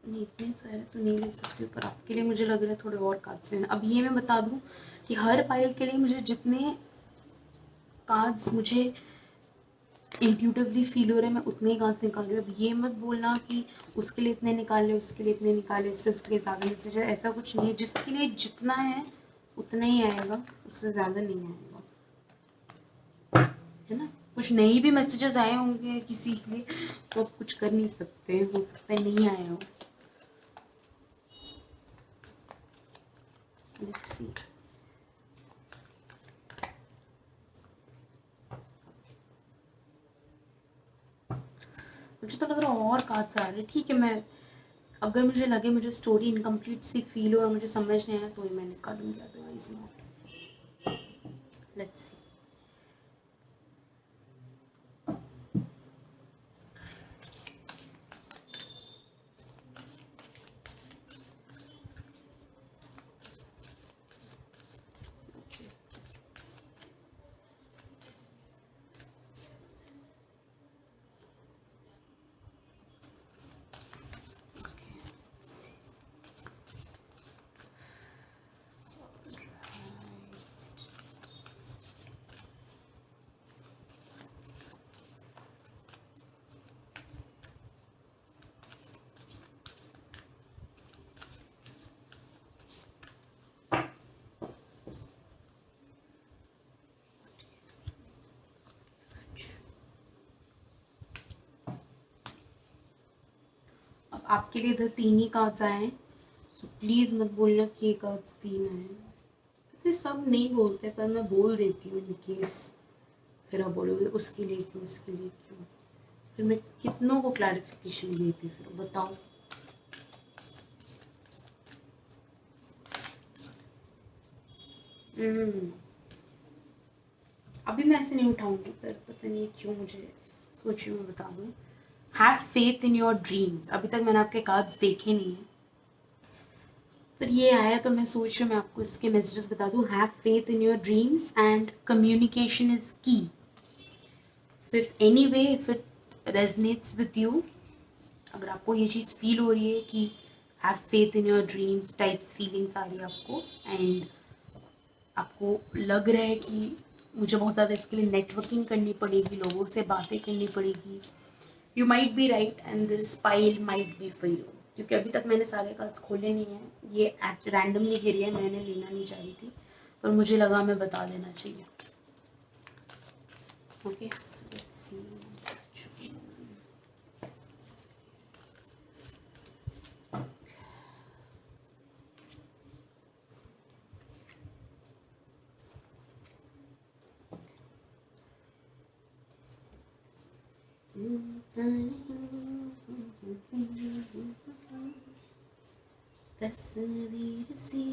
नहीं, इतने सारे तो नहीं ले सकती, पर आपके लिए मुझे लग रहा है थोड़े और कार्ड्स लेना। अब ये मैं बता दूं कि हर पाइल के लिए मुझे जितने कार्ड्स मुझे इंट्यूटिवली फील हो रहे हैं मैं उतने ही कार्ड्स निकाल रही हूँ। अब ये मत बोलना कि उसके लिए इतने निकाले, उसके लिए इतने निकाले, इसलिए उसके लिए ज़्यादा मैसेज है, ऐसा कुछ नहीं है। जिसके लिए जितना है उतना ही आएगा, उससे ज़्यादा नहीं आएगा, है ना। कुछ नई भी मैसेजेस आए होंगे किसी के लिए तो आप कुछ कर नहीं सकते, हो सकता है नहीं आए हो। Let's see. मुझे तो लग रहा है और कार्ड्स आ रहे हैं, ठीक है। मैं अगर मुझे लगे मुझे स्टोरी इनकम्प्लीट सी फील हो और मुझे समझ नहीं आया तो ही मैं निकालूंगी, अदरवाइज नॉट। Let's see. अब आपके लिए इधर 3 ही कार्ड्स आए हैं, तो प्लीज़ मत बोलना कि ये कार्ड्स 3 आए हैं। वैसे सब नहीं बोलते पर मैं बोल देती हूँ इन केस फिर आप बोलोगे उसके लिए क्यों, उसके लिए क्यों, फिर मैं कितनों को क्लैरिफिकेशन देती फिर बताओ। अभी मैं ऐसे नहीं उठाऊंगी, पर पता नहीं क्यों मुझे सोची मैं बता दूँ। Have faith in your dreams. अभी तक मैंने आपके कार्ड्स देखे नहीं हैं, पर ये आया तो मैं सोच रही हूँ मैं आपको इसके मैसेजेस बता दूँ. Have faith in your dreams and communication is key. So if anyway if it resonates with you, अगर आपको ये चीज़ फील हो रही है कि have faith in your dreams types feelings आ रही है आपको, एंड आपको लग रहा है कि मुझे बहुत ज़्यादा इसके लिए नेटवर्किंग करनी पड़ेगी, लोगों से बातें करनी पड़ेगी, you might be right and this pile might be for you. क्योंकि अभी तक मैंने सारे कार्ड्स खोले नहीं हैं, ये रैंडमली गिरी है, मैंने लेना नहीं चाह रही थी, पर मुझे लगा मैं बता देना चाहिए. ओके, सो लेट्स सी. तस्वीर सी.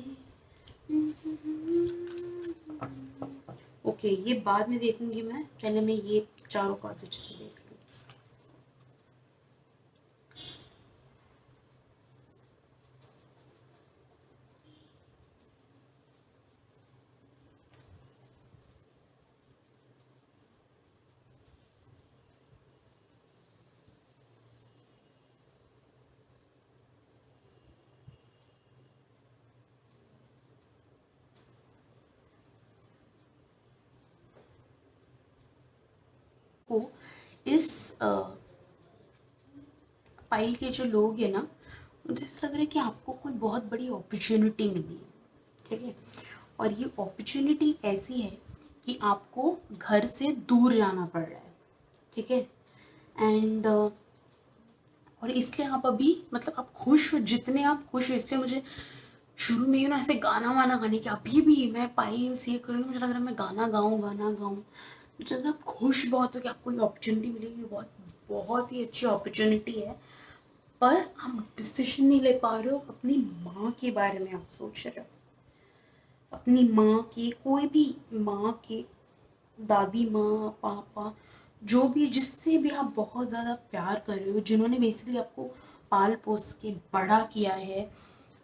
ओके, ये बाद में देखूंगी मैं, पहले मैं ये चारों कार्ड्स अच्छे से देख लूँ. को इस पाइल के जो लोग हैं ना, मुझे ऐसा लग रहा है कि आपको कोई बहुत बड़ी अपॉर्चुनिटी मिली है. ठीक है, और ये अपॉर्चुनिटी ऐसी है कि आपको घर से दूर जाना पड़ रहा है. ठीक है, एंड और इसलिए आप अभी मतलब आप खुश हो, जितने आप खुश हो, इसलिए मुझे शुरू में ही ना ऐसे गाना वाना गाने की, अभी भी मैं पाइल्स ये करूँ, मुझे लग रहा है मैं गाना गाऊँ. मुझे लग रहा है आप खुश बहुत हो कि आपको ये अपॉर्चुनिटी मिलेगी, बहुत बहुत ही अच्छी अपॉर्चुनिटी है, पर आप डिसीजन नहीं ले पा रहे हो. अपनी माँ के बारे में आप सोच रहे हो, अपनी माँ के, कोई भी माँ के, दादी माँ, पापा, जो भी, जिससे भी आप बहुत ज़्यादा प्यार कर रहे हो, जिन्होंने बेसिकली आपको पाल पोस के बड़ा किया है,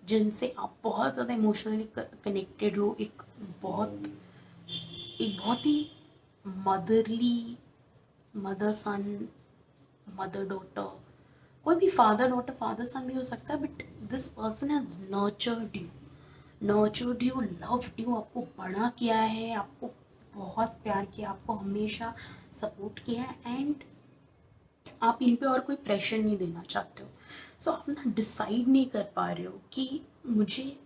जिनसे आप बहुत ज़्यादा इमोशनली कनेक्टेड हो, एक बहुत ही motherly, mother son, mother daughter, कोई भी फादर डॉटर, फादर सन भी हो सकता है, but this person has nurtured you, loved you, आपको बड़ा किया है, आपको बहुत प्यार किया, आपको हमेशा सपोर्ट किया है, एंड आप इन पे और कोई प्रेशर नहीं देना चाहते हो. सो आप ना डिसाइड नहीं कर पा रहे हो कि मुझे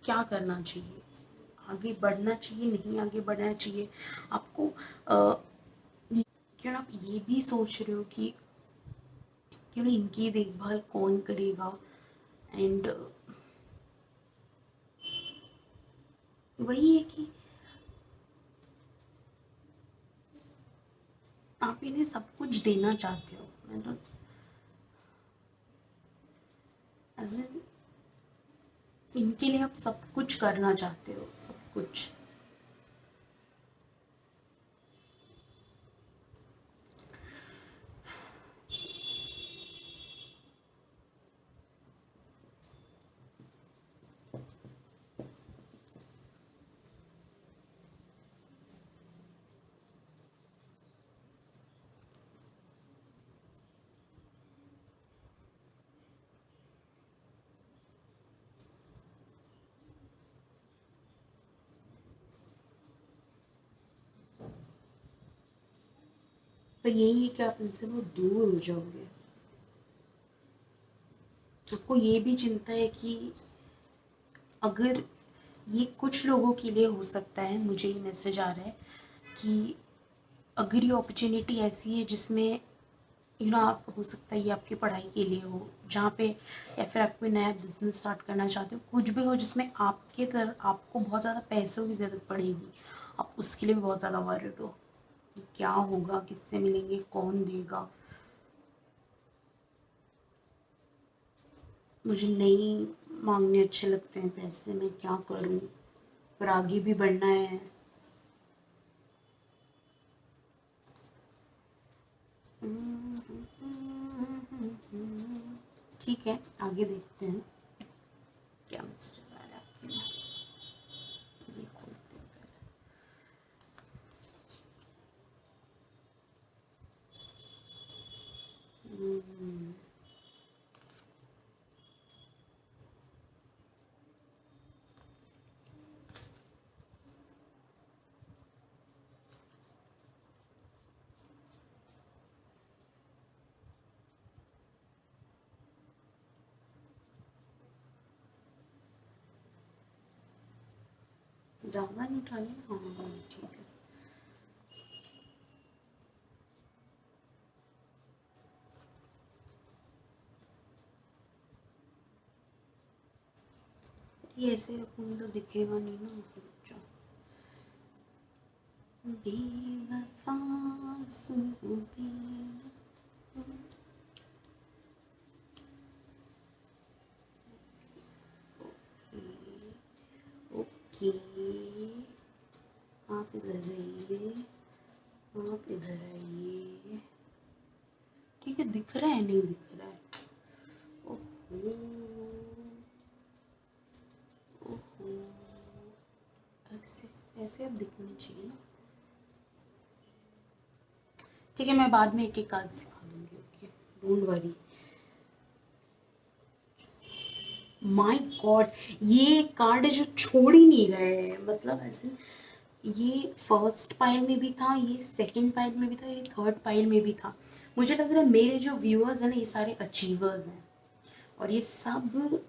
क्या करना चाहिए, आगे बढ़ना चाहिए, नहीं आगे बढ़ना चाहिए आपको. क्यों ना आप ये भी सोच रहे हो कि क्यों ना इनकी देखभाल कौन करेगा, एंड वही है कि आप इन्हें सब कुछ देना चाहते हो. मैं तो एज इन इनके लिए आप सब कुछ करना चाहते हो, सब कुछ. पर यही है कि आप इनसे बहुत दूर हो जाओगे. आपको ये भी चिंता है कि अगर ये कुछ लोगों के लिए हो सकता है, मुझे ये मैसेज आ रहा है कि अगर ये अपॉर्चुनिटी ऐसी है जिसमें आप, हो सकता है ये आपकी पढ़ाई के लिए हो, जहाँ पे, या फिर आप कोई नया बिजनेस स्टार्ट करना चाहते हो, कुछ भी हो जिसमें आपके तरफ आपको बहुत ज़्यादा पैसों की ज़रूरत पड़ेगी, आप उसके लिए भी बहुत ज़्यादा वरीड हो. क्या होगा, किससे मिलेंगे, कौन देगा, मुझे नहीं मांगने अच्छे लगते हैं पैसे, मैं क्या करूं, पर आगे भी बढ़ना है. ठीक है, आगे देखते हैं क्या हम्म, ज़्यादा नहीं उठानी ना, हाँ हाँ ठीक है। ये ऐसे रखूँगी तो दिखेगा नहीं ना, रुक जाओ। बेवफा सुन ओके, आप इधर रहिए, आप इधर आइए। ठीक है, दिख रहा है नहीं दिख रहा है? ओहो ओहो, ऐसे ऐसे अब दिखनी चाहिए ना। ठीक है, मैं बाद में एक एक कार्ड सिखा दूंगी, okay, don't worry. My God, ये कार्ड है जो छोड़ ही नहीं रहे हैं, मतलब ऐसे ये फर्स्ट पाइल में भी था, ये सेकंड पाइल में भी था, ये थर्ड पाइल में भी था। मुझे लग रहा है मेरे जो व्यूअर्स हैं ना, ये सारे अचीवर्स हैं, और ये सब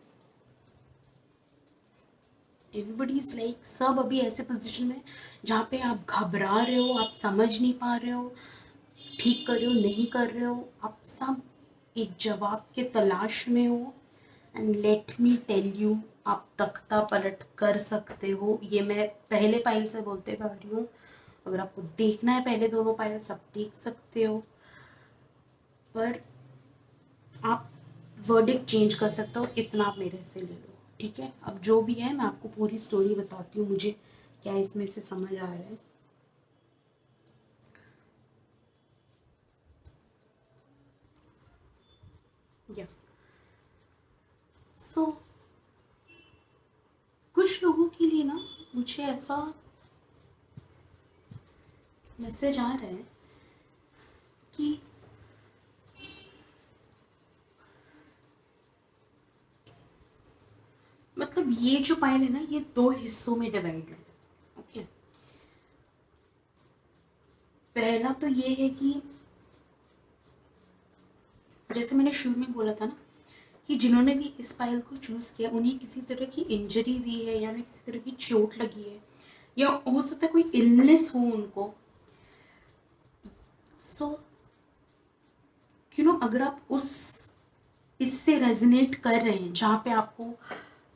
एवरीबडी इज लाइक, सब अभी ऐसे पोजीशन में जहाँ पे आप घबरा रहे हो, आप समझ नहीं पा रहे हो, ठीक कर रहे हो नहीं कर रहे हो, आप सब एक जवाब के तलाश में हो। And let me tell you, आप तख्ता पलट कर सकते हो, ये मैं पहले पाइल से बोलते हुए आ रही हूँ। अगर आपको देखना है पहले दोनों पाइल सब देख सकते हो, पर आप वर्डिक्ट चेंज कर सकते हो, इतना आप मेरे से ले लो, ठीक है। अब जो भी है मैं आपको पूरी स्टोरी बताती हूँ, मुझे क्या इसमें से समझ आ रहा है। या सो कुछ लोगों के लिए ना, मुझे ऐसा मैसेज आ रहा है कि मतलब ये जो पाइल है ना, ये दो हिस्सों में डिवाइड है, ओके। पहला तो ये है कि जैसे मैंने शुरू में बोला था ना, कि जिन्होंने भी इस पाइल को चूज किया उन्हें किसी तरह की इंजरी हुई है, या किसी तरह की चोट लगी है, या हो सकता है कोई इलनेस हो उनको। सो अगर आप उस इससे रेजोनेट कर रहे हैं जहाँ पे आपको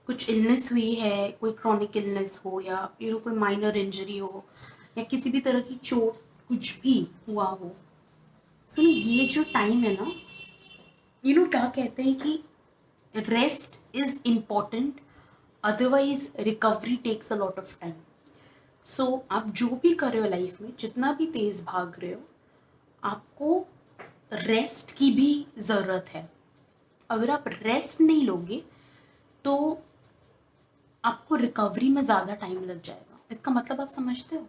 कुछ इलनेस हुई है, कोई क्रॉनिक इलनेस हो, या कोई माइनर इंजरी हो, या किसी भी तरह की चोट कुछ भी हुआ हो, सुनो ये जो टाइम है ना, क्या कहते हैं कि rest is important, otherwise recovery takes a lot of time. So आप जो भी कर रहे हो लाइफ में, जितना भी तेज भाग रहे हो, आपको रेस्ट की भी ज़रूरत है। अगर आप रेस्ट नहीं लोगे तो आपको रिकवरी में ज़्यादा टाइम लग जाएगा। इसका मतलब आप समझते हो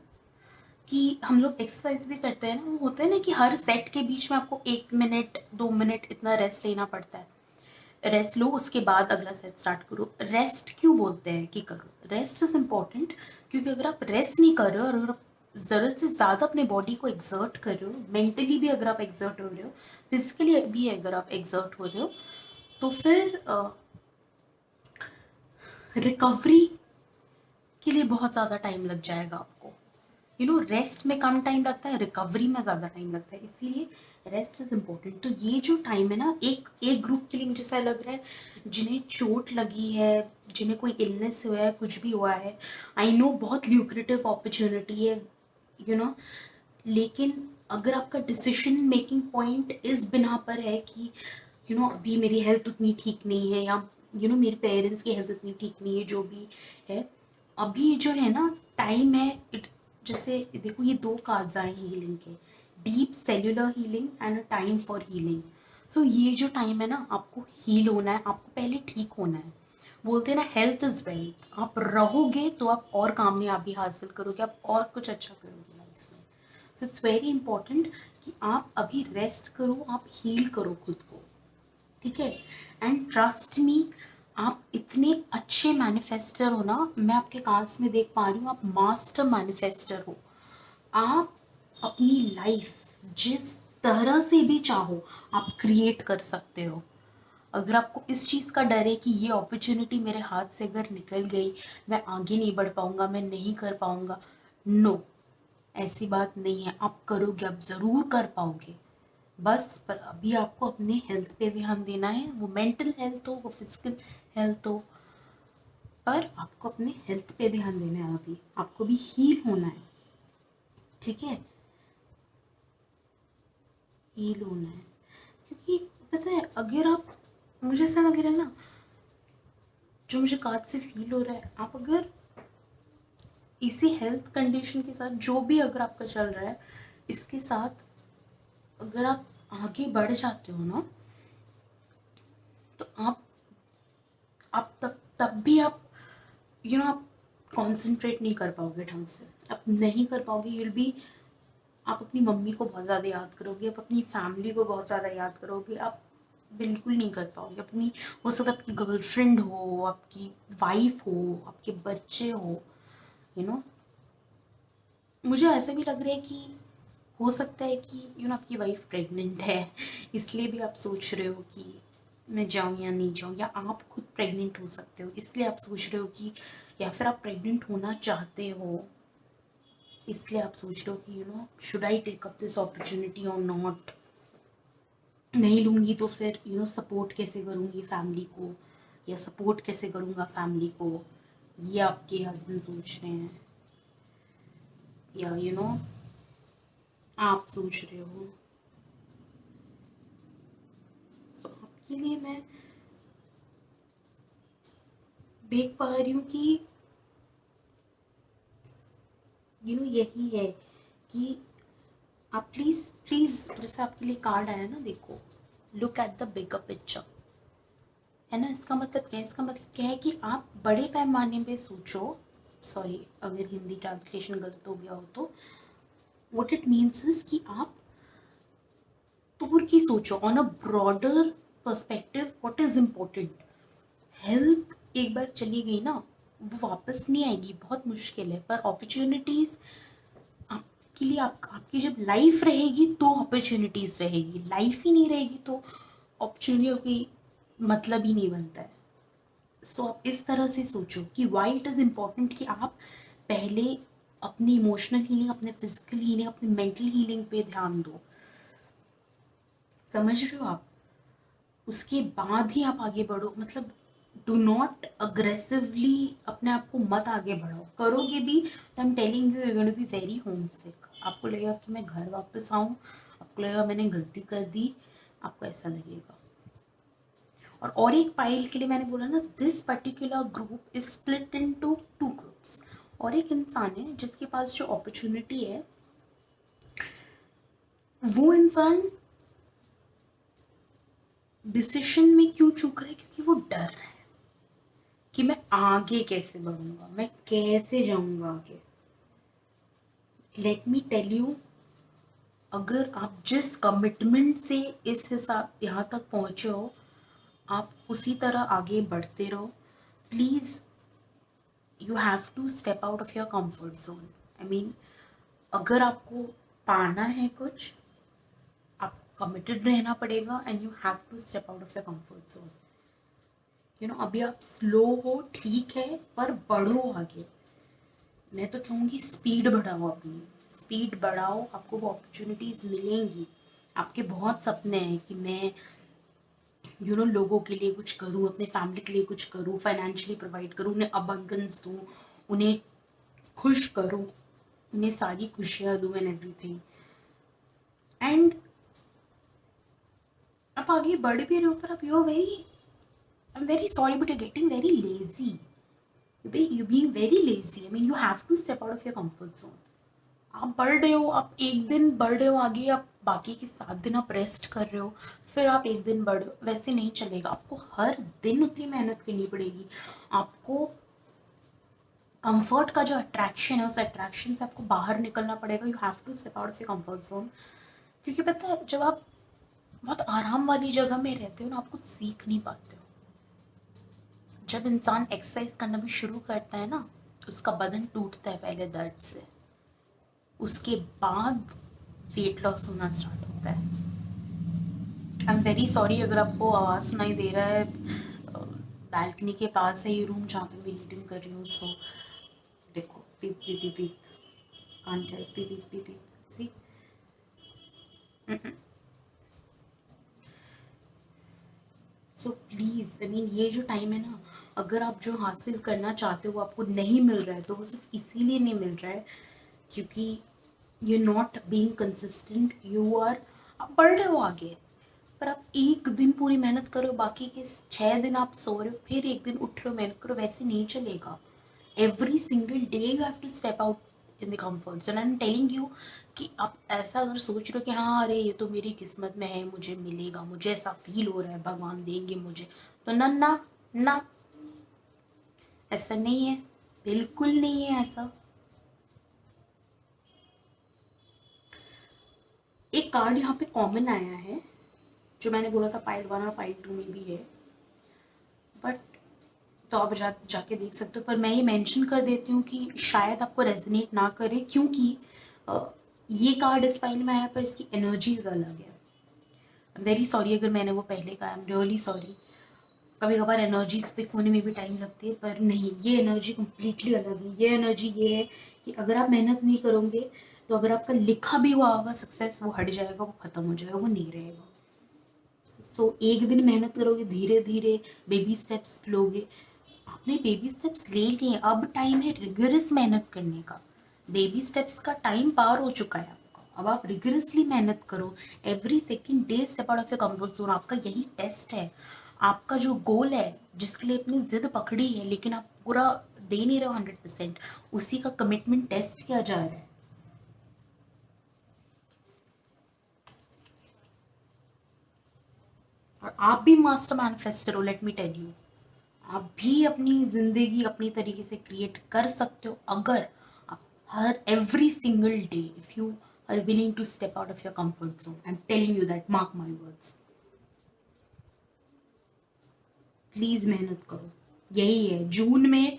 कि हम लोग एक्सरसाइज भी करते हैं ना, वो होता है ना कि हर सेट के बीच में आपको 1 मिनट 2 मिनट इतना रेस्ट लेना पड़ता है। रेस्ट लो, उसके बाद अगला सेट स्टार्ट करो। रेस्ट क्यों बोलते हैं कि करो? रेस्ट इज इम्पॉर्टेंट क्योंकि अगर आप रेस्ट नहीं कर रहे हो और अगर आप ज़रूरत से ज़्यादा अपने बॉडी को एक्सर्ट कर रहे हो, मेंटली भी अगर आप एक्सर्ट हो रहे हो, फिजिकली भी अगर आप एक्सर्ट हो रहे हो, तो फिर रिकवरी के लिए बहुत ज़्यादा टाइम लग जाएगा आपको। रेस्ट में कम टाइम लगता है, रिकवरी में ज़्यादा टाइम लगता है, इसीलिए रेस्ट इज़ इम्पोर्टेंट। तो ये जो टाइम है ना, एक एक ग्रुप के लिए मुझे ऐसा लग रहा है जिन्हें चोट लगी है, जिन्हें कोई इलनेस हुआ है, कुछ भी हुआ है, आई नो बहुत ल्यूक्रेटिव अपॉर्चुनिटी है, यू नो लेकिन अगर आपका डिसीजन मेकिंग पॉइंट इस बिना पर है कि अभी मेरी हेल्थ उतनी ठीक नहीं है, या मेरे पेरेंट्स की हेल्थ उतनी ठीक नहीं है, जो भी है अभी जो है ना टाइम है, जैसे देखो ये दो कार्ड्स आए हैं हीलिंग के, deep cellular healing and a time for healing. So ये जो टाइम है ना, आपको हील होना है, आपको पहले ठीक होना है। बोलते हैं ना, हेल्थ इज वेल्थ। आप रहोगे तो आप और कामयाबी हासिल करोगे, आप और कुछ अच्छा करोगे लाइफ में। सो इट्स वेरी इंपॉर्टेंट कि आप अभी रेस्ट करो, आप हील करो खुद को, ठीक है। एंड ट्रस्ट मी, आप इतने अच्छे मैनिफेस्टर हो ना, मैं आपके कार्ड्स में देख पा रही हूँ, आप मास्टर मैनिफेस्टर हो। आप अपनी लाइफ जिस तरह से भी चाहो आप क्रिएट कर सकते हो। अगर आपको इस चीज़ का डर है कि ये अपॉर्चुनिटी मेरे हाथ से अगर निकल गई, मैं आगे नहीं बढ़ पाऊंगा, मैं नहीं कर पाऊंगा, नो, ऐसी बात नहीं है। आप करोगे, आप ज़रूर कर पाओगे। बस पर अभी आपको अपने हेल्थ पे ध्यान देना है, वो मेंटल हेल्थ हो, वो फिजिकल हेल्थ हो, पर आपको अपने हेल्थ पे ध्यान देना है। अभी आपको भी हील होना है, ठीक है, हील होना है। क्योंकि पता है, अगर आप, मुझे ऐसा लग रहा है ना, जो मुझे कार्ड से फील हो रहा है, आप अगर इसी हेल्थ कंडीशन के साथ, जो भी अगर आपका चल रहा है, इसके साथ अगर आप आगे बढ़ जाते हो ना, तो आप तब तब भी आप आप कंसंट्रेट नहीं कर पाओगे ढंग से, आप नहीं कर पाओगे। यूल बी, आप अपनी मम्मी को बहुत ज़्यादा याद करोगे, आप अपनी फैमिली को बहुत ज़्यादा याद करोगे, आप बिल्कुल नहीं कर पाओगे अपनी, हो सकता है आपकी गर्लफ्रेंड हो, आपकी वाइफ हो, आपके बच्चे हो, यू नो मुझे ऐसा भी लग रहा है कि हो सकता है कि आपकी वाइफ प्रेग्नेंट है, इसलिए भी आप सोच रहे हो कि मैं जाऊँ या नहीं जाऊँ, या आप खुद प्रेग्नेंट हो सकते हो इसलिए आप सोच रहे हो कि, या फिर आप प्रेग्नेंट होना चाहते हो इसलिए आप सोच रहे हो कि should I take up this opportunity और नॉट, नहीं लूँगी तो फिर सपोर्ट कैसे करूँगी फैमिली को, या सपोर्ट कैसे करूँगा फैमिली को, ये आपके हस्बैंड सोच रहे हैं, या आप सोच रहे हो। सो आपके लिए मैं देख पा रही हूँ कि यही है कि आप प्लीज़ प्लीज़, जैसे आपके लिए कार्ड आया ना, देखो, look at the bigger picture, है ना। इसका मतलब क्या है, इसका मतलब क्या है कि आप बड़े पैमाने पे सोचो। सॉरी अगर हिंदी ट्रांसलेशन गलत हो गया हो तो, व्हाट इट मीन्स इज कि आप दूर की सोचो, on a broader perspective, what is important. Health एक बार चली गई ना, वो वापस नहीं आएगी, बहुत मुश्किल है, पर अपॉर्चुनिटीज आपके लिए, आपकी जब लाइफ रहेगी तो अपॉर्चुनिटीज रहेगी, लाइफ ही नहीं रहेगी तो अपॉर्चुनिटी की मतलब ही नहीं बनता है। सो आप इस तरह से सोचो कि वाई इट इज़ इम्पोर्टेंट कि आप पहले अपनी इमोशनल हीलिंग, अपने फिजिकल हीलिंग, अपनी मेंटल हीलिंग पे ध्यान दो, समझ रहे हो आप, उसके बाद ही आप आगे बढ़ो। मतलब डू नॉट अग्रेसिवली अपने आप को मत आगे बढ़ाओ, करोगे भी तो I am telling you, you gonna be very homesick. आपको लगेगा कि मैं घर वापस आऊँ, आपको लगेगा मैंने गलती कर दी, आपको ऐसा लगेगा। और एक पाइल के लिए मैंने बोला ना, this particular group is split into two groups. और एक इंसान है जिसके पास जो अपॉर्चुनिटी है, वो इंसान डिसीजन में क्यों चूक रहा है, क्योंकि वो डर रहा है कि मैं आगे कैसे बढ़ूंगा, मैं कैसे जाऊंगा आगे। लेट मी टेल यू, अगर आप जिस कमिटमेंट से इस हिसाब यहाँ तक पहुंचे हो, आप उसी तरह आगे बढ़ते रहो। Please, you have to step out of your comfort zone. I mean, अगर आपको पाना है कुछ, आपको कमिटेड रहना पड़ेगा, and you have to step out of your comfort zone. अभी आप स्लो हो, ठीक है, पर बढ़ो आगे। मैं तो कहूँगी स्पीड बढ़ाओ, अपनी स्पीड बढ़ाओ, आपको वो अपॉर्चुनिटीज़ मिलेंगी। आपके बहुत सपने हैं कि मैं लोगों के लिए कुछ करूँ, अपने फैमिली के लिए कुछ करूँ, फाइनेंशियली प्रोवाइड करूँ, उन्हें अबंडेंस दूँ, उन्हें खुश करूँ, उन्हें सारी खुशियाँ दूँ एंड एवरीथिंग। एंड आप आगे बढ़ भी रहे हो, पर आप you very, I am very sorry but you getting very lazy, you being very lazy. I mean, you have to step out of your comfort zone. आप बढ़ रहे हो, आप एक दिन बढ़ रहे हो आगे, आप बाकी के 7 दिन आप रेस्ट कर रहे हो, फिर आप एक दिन बढ़ रहे हो, वैसे नहीं चलेगा। आपको हर दिन उतनी मेहनत करनी पड़ेगी। आपको कंफर्ट का जो अट्रैक्शन है, उस अट्रैक्शन से आपको बाहर निकलना पड़ेगा। You have to step out of your comfort zone. क्योंकि पता है जब आप बहुत आराम वाली जगह में रहते हो ना, आप कुछ सीख नहीं पाते हो। जब इंसान एक्सरसाइज करना भी शुरू करता है ना, उसका बदन टूटता है पहले दर्द से, उसके बाद वेट लॉस होना स्टार्ट होता है। आई एम वेरी सॉरी अगर आपको आवाज़ सुनाई दे रहा है, बैल्कनी के पास है ये रूम जहाँ पे मैं रीडिंग कर रही हूँ। सो देखो, peep peep peep peep, can't help, peep peep peep peep, see. So please, I mean ये जो टाइम है ना, अगर आप जो हासिल करना चाहते हो वो आपको नहीं मिल रहा है, तो वो सिर्फ इसीलिए नहीं मिल रहा है क्योंकि you not being consistent. You are, आप बढ़ रहे हो आगे, पर आप एक दिन पूरी मेहनत करो, बाकी के 6 दिन आप सो रहे हो, फिर एक दिन उठ रहे हो, मेहनत करो, वैसे नहीं चलेगा। Every single day you have to step out in the comfort zone. I am telling you कि आप ऐसा अगर सोच रहे हो कि हाँ अरे ये तो मेरी किस्मत में है, मुझे मिलेगा, मुझे ऐसा फील हो रहा है, भगवान देंगे मुझे, तो ना ना ना, ऐसा नहीं है, बिल्कुल नहीं है ऐसा। एक कार्ड यहाँ पे कॉमन आया है, जो मैंने बोला था पाइल 1 और पाइल 2 में भी है, बट तो आप जाके देख सकते हो, पर मैं ये मेंशन कर देती हूँ कि शायद आपको रेजोनेट ना करे, क्योंकि अ, ये कार्ड इस फाइल में आया पर इसकी एनर्जीज अलग है। वेरी सॉरी अगर मैंने वो पहले कहा, आई एम रियली सॉरी। कभी कभार एनर्जीज पिक होने में भी टाइम लगती है, पर नहीं, ये एनर्जी कम्प्लीटली अलग है। ये एनर्जी ये है कि अगर आप मेहनत नहीं करोगे, तो अगर आपका लिखा भी हुआ होगा सक्सेस, वो हट जाएगा, वो खत्म हो जाएगा, वो नहीं रहेगा। सो एक दिन मेहनत करोगे, धीरे धीरे बेबी स्टेप्स लोगे। आपने बेबी स्टेप्स ले लिए, अब टाइम है रिगरस मेहनत करने का। बेबी स्टेप्स का टाइम पार हो चुका है आपका, अब आप रिगरसली मेहनत करो। Every second day step out of your comfort zone. आपका यही टेस्ट है। आपका जो गोल है, जिसके लिए अपनी जिद पकड़ी है, लेकिन आप पूरा दे नहीं रहे हो 100%, उसी का कमिटमेंट टेस्ट किया जा रहा है। और आप भी मास्टर मैनिफेस्टर हो, लेट मी टेल यू। आप भी अपनी जिंदगी अपनी तरीके से क्रिएट कर सकते हो, अगर आप हर every single day, if you are willing to step out of your comfort zone. I am telling you that, mark my words. Please मेहनत करो, यही है जून में।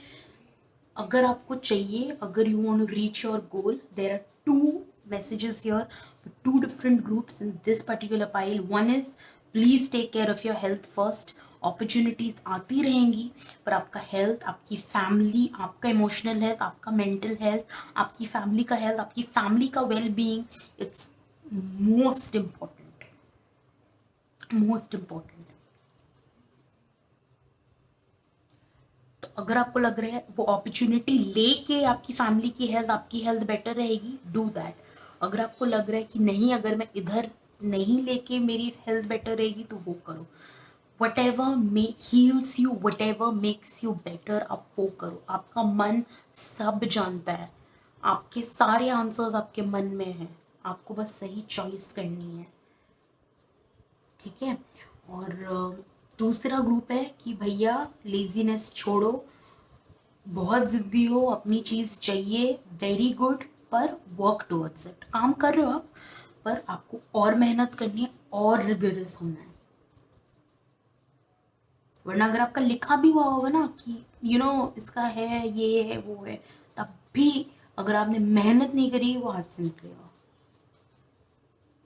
अगर आपको चाहिए, अगर you want to reach your goal, there are two messages here for two different groups in this particular pile. One is please take care of your health first. Opportunities आती रहेंगी, पर आपका हेल्थ, आपकी फैमिली, आपका इमोशनल हेल्थ, आपका मेंटल हेल्थ, आपकी फैमिली का हेल्थ, आपकी फैमिली का well being, it's most important, most important. तो अगर आपको लग रहा है वो अपॉर्चुनिटी लेके आपकी फैमिली की हेल्थ, आपकी हेल्थ बेटर रहेगी, डू दैट। अगर आपको लग रहा है कि नहीं, अगर मैं इधर नहीं लेके मेरी हेल्थ बेटर रहेगी, तो वो करो। whatever heals you, whatever makes you better, आप वो करो। आपका मन सब जानता है, आपके सारे आंसर्स आपके मन में हैं, आपको बस सही चॉइस करनी है, ठीक है। और दूसरा ग्रुप है कि भैया लेजीनेस छोड़ो, बहुत जिद्दी हो, अपनी चीज़ चाहिए, वेरी गुड, पर वर्क टुवर्ड्स इट। काम कर रहे हो आप, पर आपको और मेहनत करनी है, और रिगरस होना है। वरना अगर आपका लिखा भी हुआ होगा ना कि इसका है, ये है, वो है, तब भी अगर आपने मेहनत नहीं करी, वो हाथ से निकलेगा।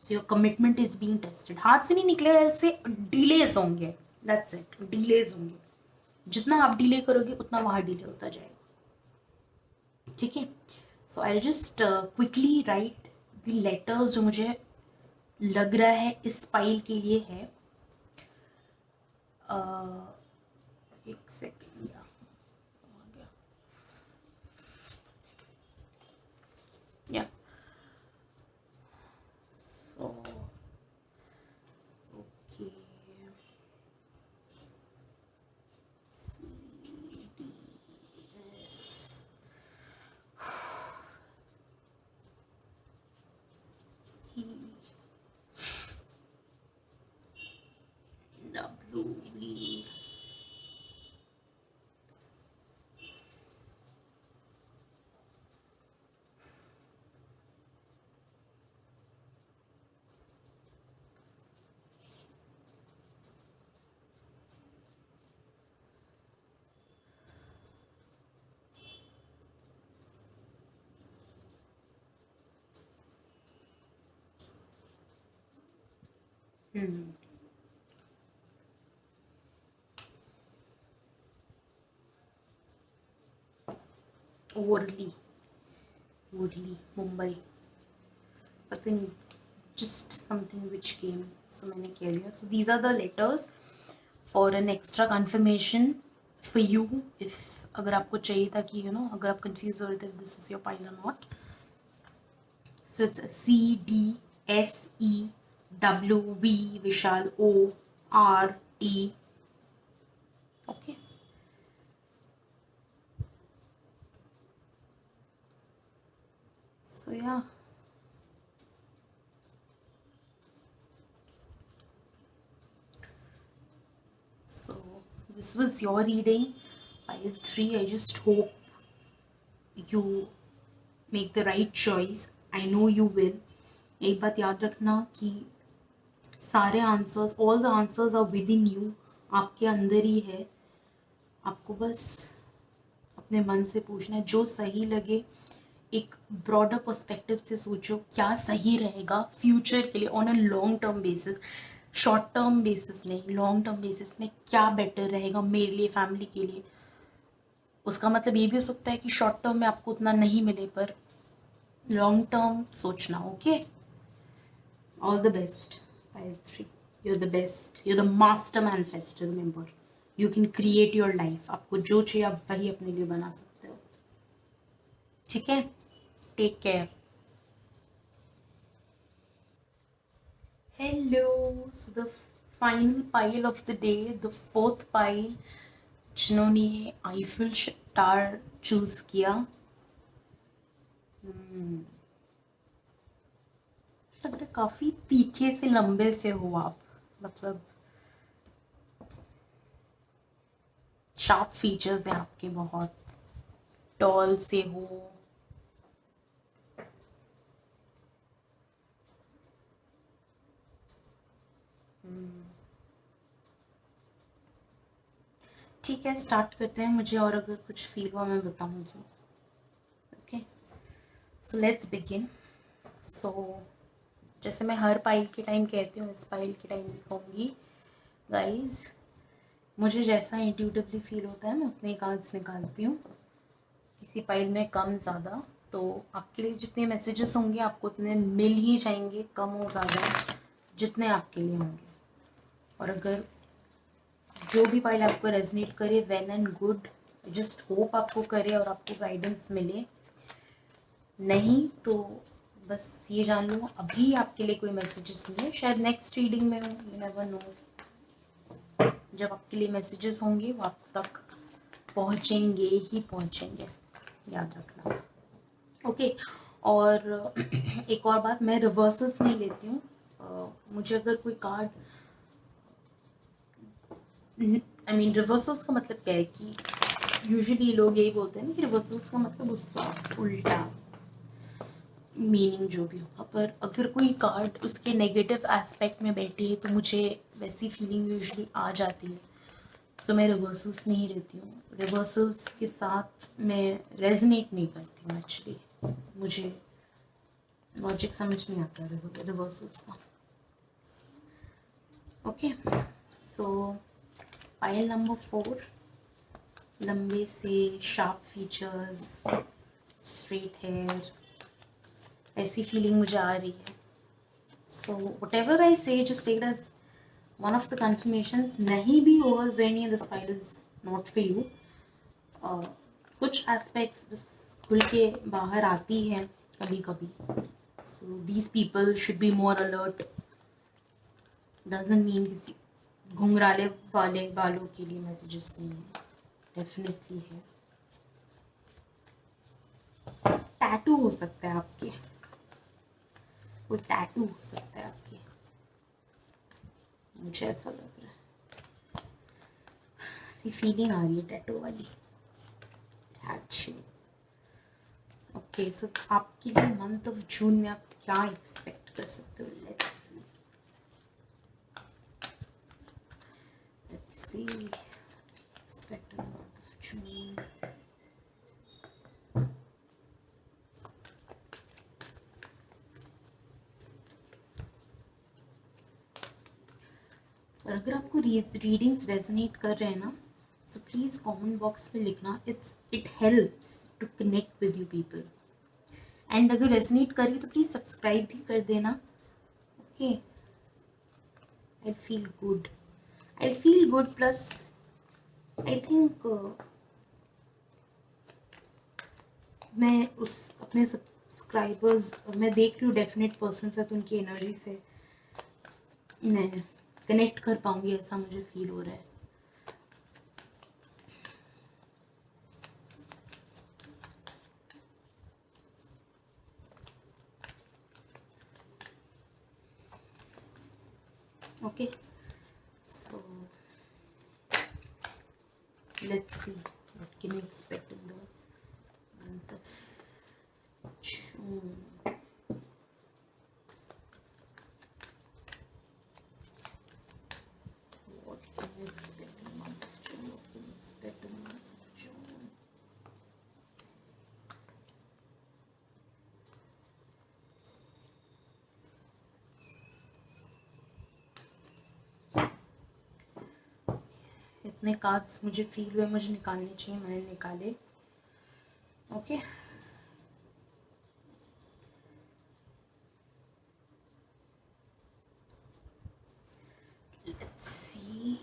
So your commitment is being tested. हाथ से नहीं निकलेगा, ऐसे डिलेज होंगे, दैट्स इट, डिलेज होंगे। जितना आप डिले करोगे, उतना वहां डिले होता जाएगा, ठीक है। So I just quickly write the letters जो मुझे लग रहा है इस फाइल के लिए है। एक सेकेंड, या so okay, E W V हम्म, वर्ली, वर्ली मुंबई, पता नहीं, just something which came, so मैंने कह लिया. So these are the letters for an extra confirmation for you, if अगर आपको चाहिए था कि अगर आप कंफ्यूज हो रहे थे this is your pile or not. So it's CDSEWV Vishal ORT. Okay. So yeah. So this was your reading, pile 3. I just hope you make the right choice. I know you will. एक बात याद रखना कि सारे answers, all the answers are within you, आपके अंदर ही है. आपको बस अपने मन से पूछना है जो सही लगे. एक ब्रॉडर पर्सपेक्टिव से सोचो क्या सही रहेगा फ्यूचर के लिए, on a long term basis, short term basis नहीं, लॉन्ग टर्म बेसिस में क्या बेटर रहेगा मेरे लिए, फैमिली के लिए. उसका मतलब ये भी हो सकता है कि शॉर्ट टर्म में आपको उतना नहीं मिले, पर लॉन्ग टर्म सोचना. Okay, all the best. Pile 3, you're the best, you're the master manifestor. Remember, you can create your life. आपको जो चाहिए आप वही अपने लिए बना सकते हो. ठीक है, take care. Hello. So the final pile of the day, the fourth pile, जिन्होंने आईफिल टावर चूज किया. लग रहा काफी तीखे से लंबे से हो आप, मतलब शार्प फीचर्स हैं आपके, बहुत टॉल से हो. ठीक है, स्टार्ट करते हैं. मुझे और अगर कुछ फील हुआ मैं बताऊंगी. Okay, so let's begin. So जैसे मैं हर पाइल के टाइम कहती हूँ, इस पाइल के टाइम भी कहूँगी, गाइज मुझे जैसा इंट्यूटिवली फील होता है मैं अपने कार्ड्स निकालती हूँ. किसी पाइल में कम ज़्यादा, तो आपके लिए जितने मैसेजेस होंगे आपको उतने मिल ही जाएंगे, कम हो ज़्यादा जितने आपके लिए होंगे. और अगर जो भी पाइल आपको रेजनेट करे, well and good. Just hope आपको करे और आपको गाइडेंस मिले. नहीं तो बस ये जान लो अभी आपके लिए कोई मैसेजेस नहीं है, शायद नेक्स्ट रीडिंग में हो, यू नेवर नो. जब आपके लिए मैसेजेस होंगे वो आप तक पहुंचेंगे ही पहुंचेंगे, याद रखना. ओके, और एक और बात, मैं रिवर्सल्स नहीं लेती हूँ. मुझे अगर कोई कार्ड, आई मीन रिवर्सल्स का मतलब क्या है कि यूजुअली लोग यही बोलते हैं ना कि रिवर्सल्स का मतलब उसका उल्टा मीनिंग जो भी होगा, पर अगर कोई कार्ड उसके नेगेटिव एस्पेक्ट में बैठे तो मुझे वैसी फीलिंग यूजुअली आ जाती है. तो मैं रिवर्सल्स नहीं लेती हूँ. रिवर्सल्स के साथ मैं रेजनेट नहीं करती हूँ एक्चुअली. मुझे लॉजिक समझ नहीं आता रिवर्सल्स का. ओके, सो पाइल नंबर 4, लंबे से शार्प फीचर्स, स्ट्रेट हेयर, ऐसी फीलिंग मुझे आ रही है. So whatever I say just take it as one of the confirmations. नहीं भी होगा ज़ेनी, this file is not for you. कुछ एस्पेक्ट्स बस खुल के बाहर आती हैं कभी कभी. So these people should be more alert. Doesn't mean किसी घुंघराले वाले बालों के लिए मैसेजेस नहीं है, डेफिनेटली है. टैटू हो सकता है आपके, कोई टैटू हो सकता है आपके, मुझे ऐसा लग रहा है. ऐसी फीलिंग आ रही है टैटू वाली. टैटू. ओके, सो आपके लिए मंथ ऑफ जून में आप क्या एक्सपेक्ट कर सकते हो? Let's see expect in month of जून. और अगर आपको रीडिंग्स रेजोनेट कर रहे हैं ना, सो प्लीज़ कमेंट बॉक्स में लिखना. It helps to connect with you people. And अगर रेजोनेट करी तो प्लीज़ सब्सक्राइब भी कर देना. Okay, I feel good. I feel good plus I think मैं उस अपने सब्सक्राइबर्स मैं देख रही हूँ डेफिनेट पर्सन है, तो उनकी एनर्जी से मैं कनेक्ट कर पाऊंगी, ऐसा मुझे फील हो रहा है. Okay, so let's see what can you expect in the month of June. What can you expect in the month of June? What can you expect in the month of June? इतने कार्ड्स मुझे फील हुए मुझे निकालने चाहिए, मैंने निकाले. Okay, let's see.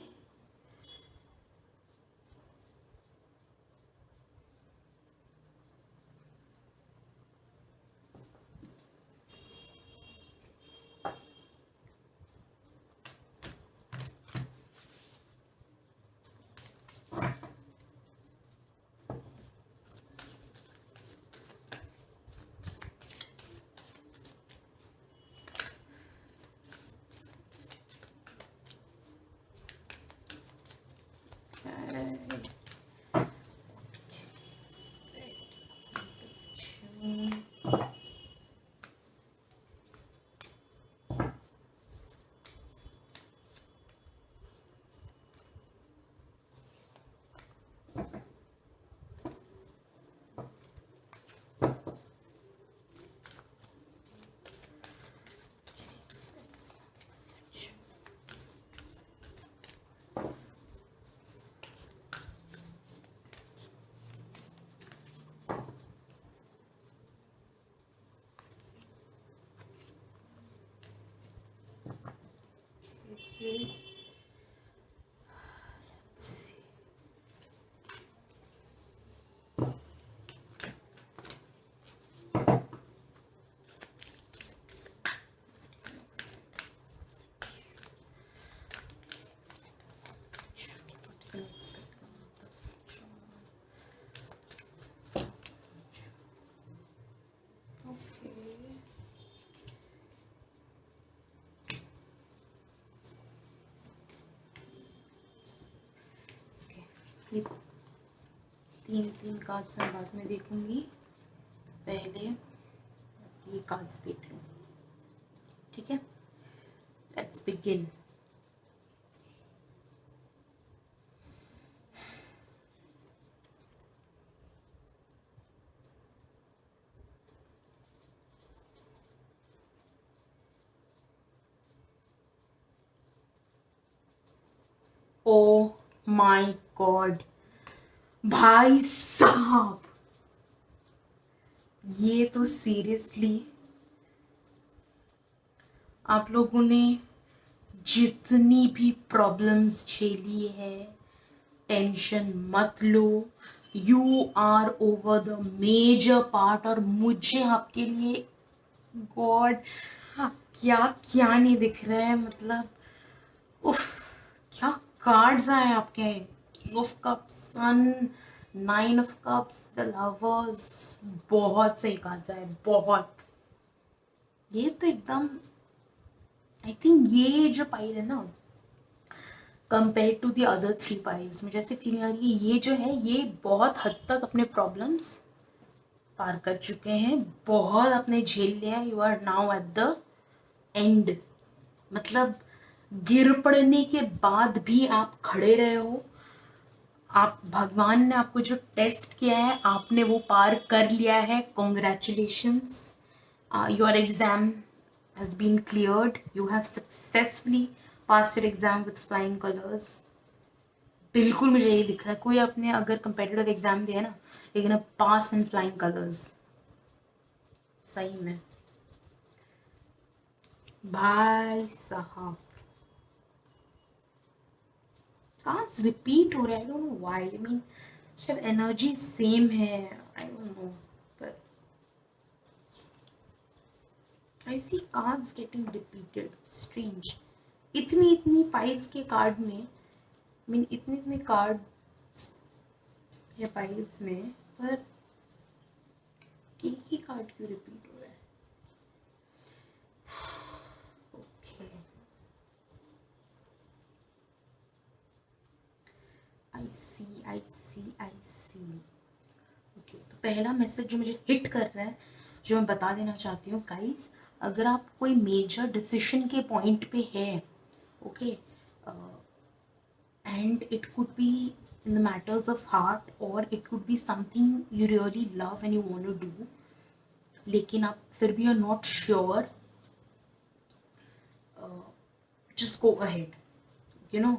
ये तीन कार्ड्स मैं बाद में देखूंगी, पहले ये कार्ड्स देख लूँ. ठीक है, let's begin. Oh my God भाई साहब, ये तो सीरियसली आप लोगों ने जितनी भी प्रॉब्लम्स झेली है, टेंशन मत लो. You are over the major part. और मुझे आपके लिए गॉड क्या क्या नहीं दिख रहा है, मतलब उफ, क्या कार्ड्स आए आपके. King of cups, sun, nine of cups, the lovers. बहुत सही कार्ड्स आए, बहुत. ये तो एकदम आई थिंक ये जो पाइल है ना, compare to the other 3 piles, मुझे ऐसी फीलिंग आ रही है ये जो है ये बहुत हद तक अपने प्रॉब्लम्स पार कर चुके हैं, बहुत अपने झेल लिया है. You are now at the end. मतलब गिर पड़ने के बाद भी आप खड़े रहे हो. आप भगवान ने आपको जो टेस्ट किया है आपने वो पार कर लिया है. Congratulations, your exam has been cleared. You have successfully pass your exam with flying colours. बिल्कुल मुझे यही दिख रहा है, कोई अपने अगर कंपेटिटिव एग्जाम दिया ना, लेकिन पास इन फ्लाइंग कलर्स, सही में भाई साहब। कार्ड्स रिपीट हो रहे हैं, I don't know why, I mean शायद एनर्जी सेम है, आई डोंट नो, पर आई सी कार्ड्स गेटिंग रिपीटेड, स्ट्रेंज। इतनी इतनी पाइल्स के कार्ड में, आई मीन इतने इतने कार्ड या पाइल्स में, पर एक ही कार्ड क्यों रिपीट हो रहा है? ओके, आई सी आई सी आई सी। ओके, तो पहला मैसेज जो मुझे हिट कर रहा है, जो मैं बता देना चाहती हूँ गाइस, अगर आप कोई मेजर डिसीजन के पॉइंट पे है, okay, and it could be in the matters of heart or it could be something you really love and you want to do, लेकिन आप फिर भी are not sure, just go ahead, you know,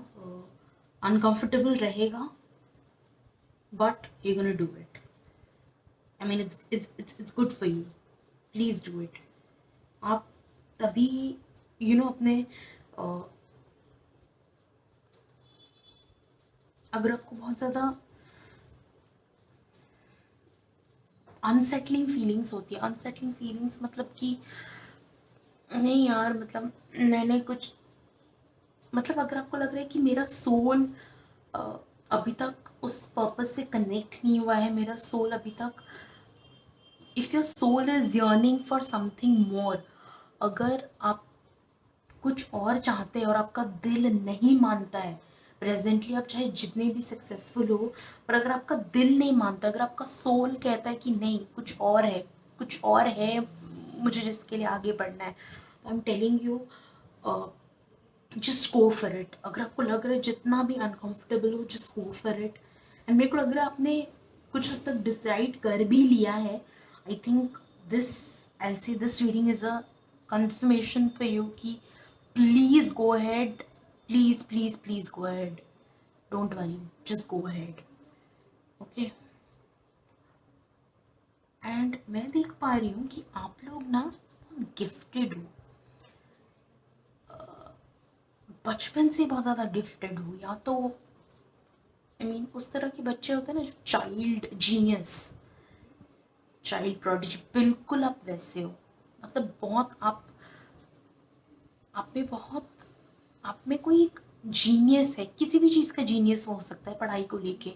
uncomfortable रहेगा but you're gonna do it. I mean it's good for you, please do it. आप तभी अपने अगर आपको बहुत ज़्यादा अनसेटलिंग फीलिंग्स होती है, अनसेटलिंग फीलिंग्स मतलब कि नहीं यार, मतलब मैंने कुछ, मतलब अगर आपको लग रहा है कि मेरा सोल अभी तक उस पर्पस से कनेक्ट नहीं हुआ है, मेरा सोल अभी तक, if your soul is yearning for something more, अगर आप कुछ और चाहते हैं और आपका दिल नहीं मानता है, प्रेजेंटली आप चाहे जितने भी सक्सेसफुल हो, पर अगर आपका दिल नहीं मानता, अगर आपका सोल कहता है कि नहीं कुछ और है, कुछ और है मुझे जिसके लिए आगे बढ़ना है, तो I am telling you, just go for it. अगर आपको लग रहा है जितना भी अनकंफर्टेबल हो, just go for it. And मेरे को लग रहा है आपने कुछ हद तक डिसाइड कर भी लिया है। I think this, I see this reading is a confirmation for you कि please go ahead, please please please go ahead, don't worry, just go ahead, okay। And मैं देख पा रही हूँ कि आप लोग ना गिफ्टेड हो, बचपन से बहुत ज़्यादा गिफ्टेड हो, या तो आई मीन उस तरह के बच्चे होते हैं ना जो चाइल्ड जीनियस, चाइल्ड प्रोडिजी, बिल्कुल आप वैसे हो। मतलब बहुत आप में बहुत, आप में कोई एक जीनियस है, किसी भी चीज़ का जीनियस हो सकता है, पढ़ाई को लेके,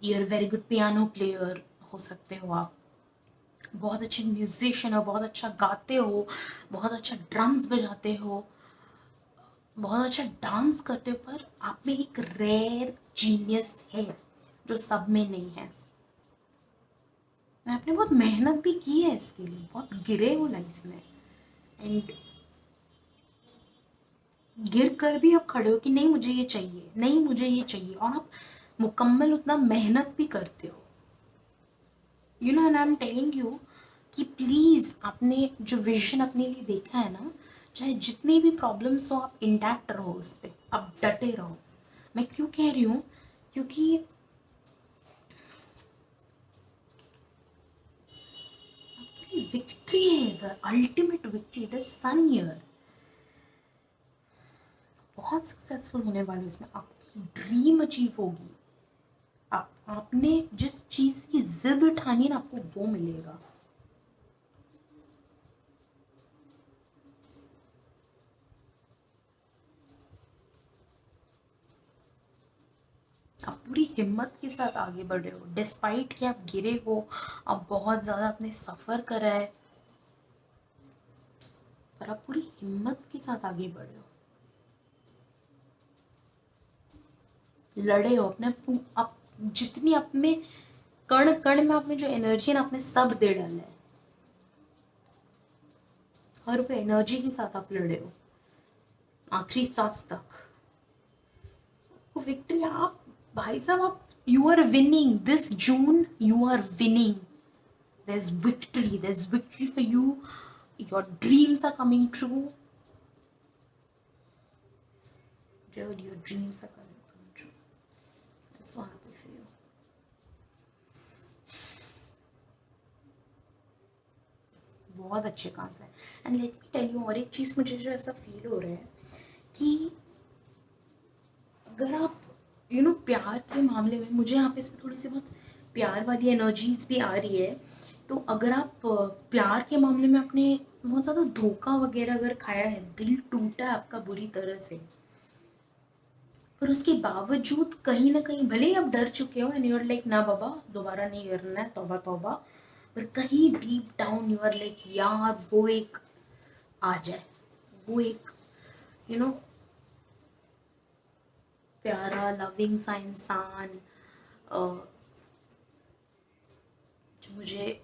you are very good piano player हो सकते हो आप, बहुत अच्छे म्यूजिशियन हो, बहुत अच्छा गाते हो, बहुत अच्छा ड्रम्स बजाते हो, बहुत अच्छा डांस करते हो, पर आप में एक रेयर जीनियस है जो सब में नहीं है। आपने बहुत मेहनत भी की है इसके लिए, बहुत गिरे हो लाइफ में, एंड गिर कर भी आप खड़े हो कि नहीं मुझे ये चाहिए, नहीं मुझे ये चाहिए, और आप मुकम्मल उतना मेहनत भी करते हो, you know. And I am telling you कि प्लीज़ आपने जो विजन अपने लिए देखा है ना, चाहे जितनी भी प्रॉब्लम्स हो, आप इंटैक्ट रहो उस पर, आप डटे रहो। मैं क्यों कह रही हूँ, क्योंकि विक्ट्री है, the ultimate victory, the sun year, बहुत सक्सेसफुल होने वाले, उसमें आपकी ड्रीम अचीव होगी, आपने जिस चीज़ की जिद ठानी ना, आपको वो मिलेगा। आप पूरी हिम्मत के साथ आगे बढ़ रहे हो, डिस्पाइट कि आप गिरे हो, आप बहुत ज़्यादा आपने सफ़र करा है, पर आप पूरी हिम्मत के साथ आगे बढ़ रहे हो, लड़े हो अपने, आप जितनी आप में कण कण में आपने जो एनर्जी है ना, आपने सब दे डाला है, हर वो एनर्जी के साथ आप लड़े हो आखिरी सांस तक। वो विक्ट्री, आप भाई साहब, आप, you are winning this June, you are winning, there's victory for you, your dreams are coming true, Dude, your dreams are coming come true. I'm so happy for you. बहुत अच्छे काम है. And let me tell you, और एक चीज़ मुझे जो ऐसा फील हो रहा है कि अगर आप प्यार के मामले में, मुझे यहाँ पे इसमें थोड़ी सी बहुत प्यार वाली एनर्जीज भी आ रही है. तो अगर आप प्यार के मामले में आपने बहुत ज़्यादा धोखा वगैरह अगर खाया है, दिल टूटा है आपका बुरी तरह से, पर उसके बावजूद कहीं ना कहीं भले ही आप डर चुके हो एंड यू आर लाइक ना बाबा दोबारा नहीं करना है, तौबा तौबा, पर कहीं deep down you are like यार वो एक आ जाए, वो एक यू नो प्यारा लविंग सा इंसान जो मुझे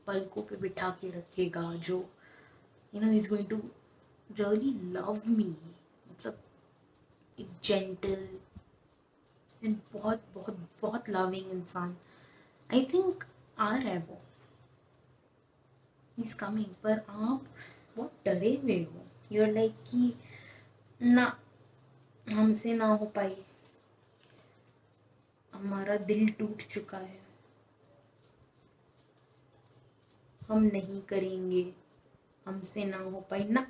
पलकों पे बिठा के रखेगा, जो is going to really love me, मतलब एक जेंटल एंड बहुत बहुत बहुत लविंग इंसान. आई थिंक आ रहा है वो, इज कमिंग. पर आप बहुत डरे हुए हो, यू आर लाइक कि ना हमसे ना हो पाई, हमारा दिल टूट चुका है, हम नहीं करेंगे, हमसे ना हो पाई ना.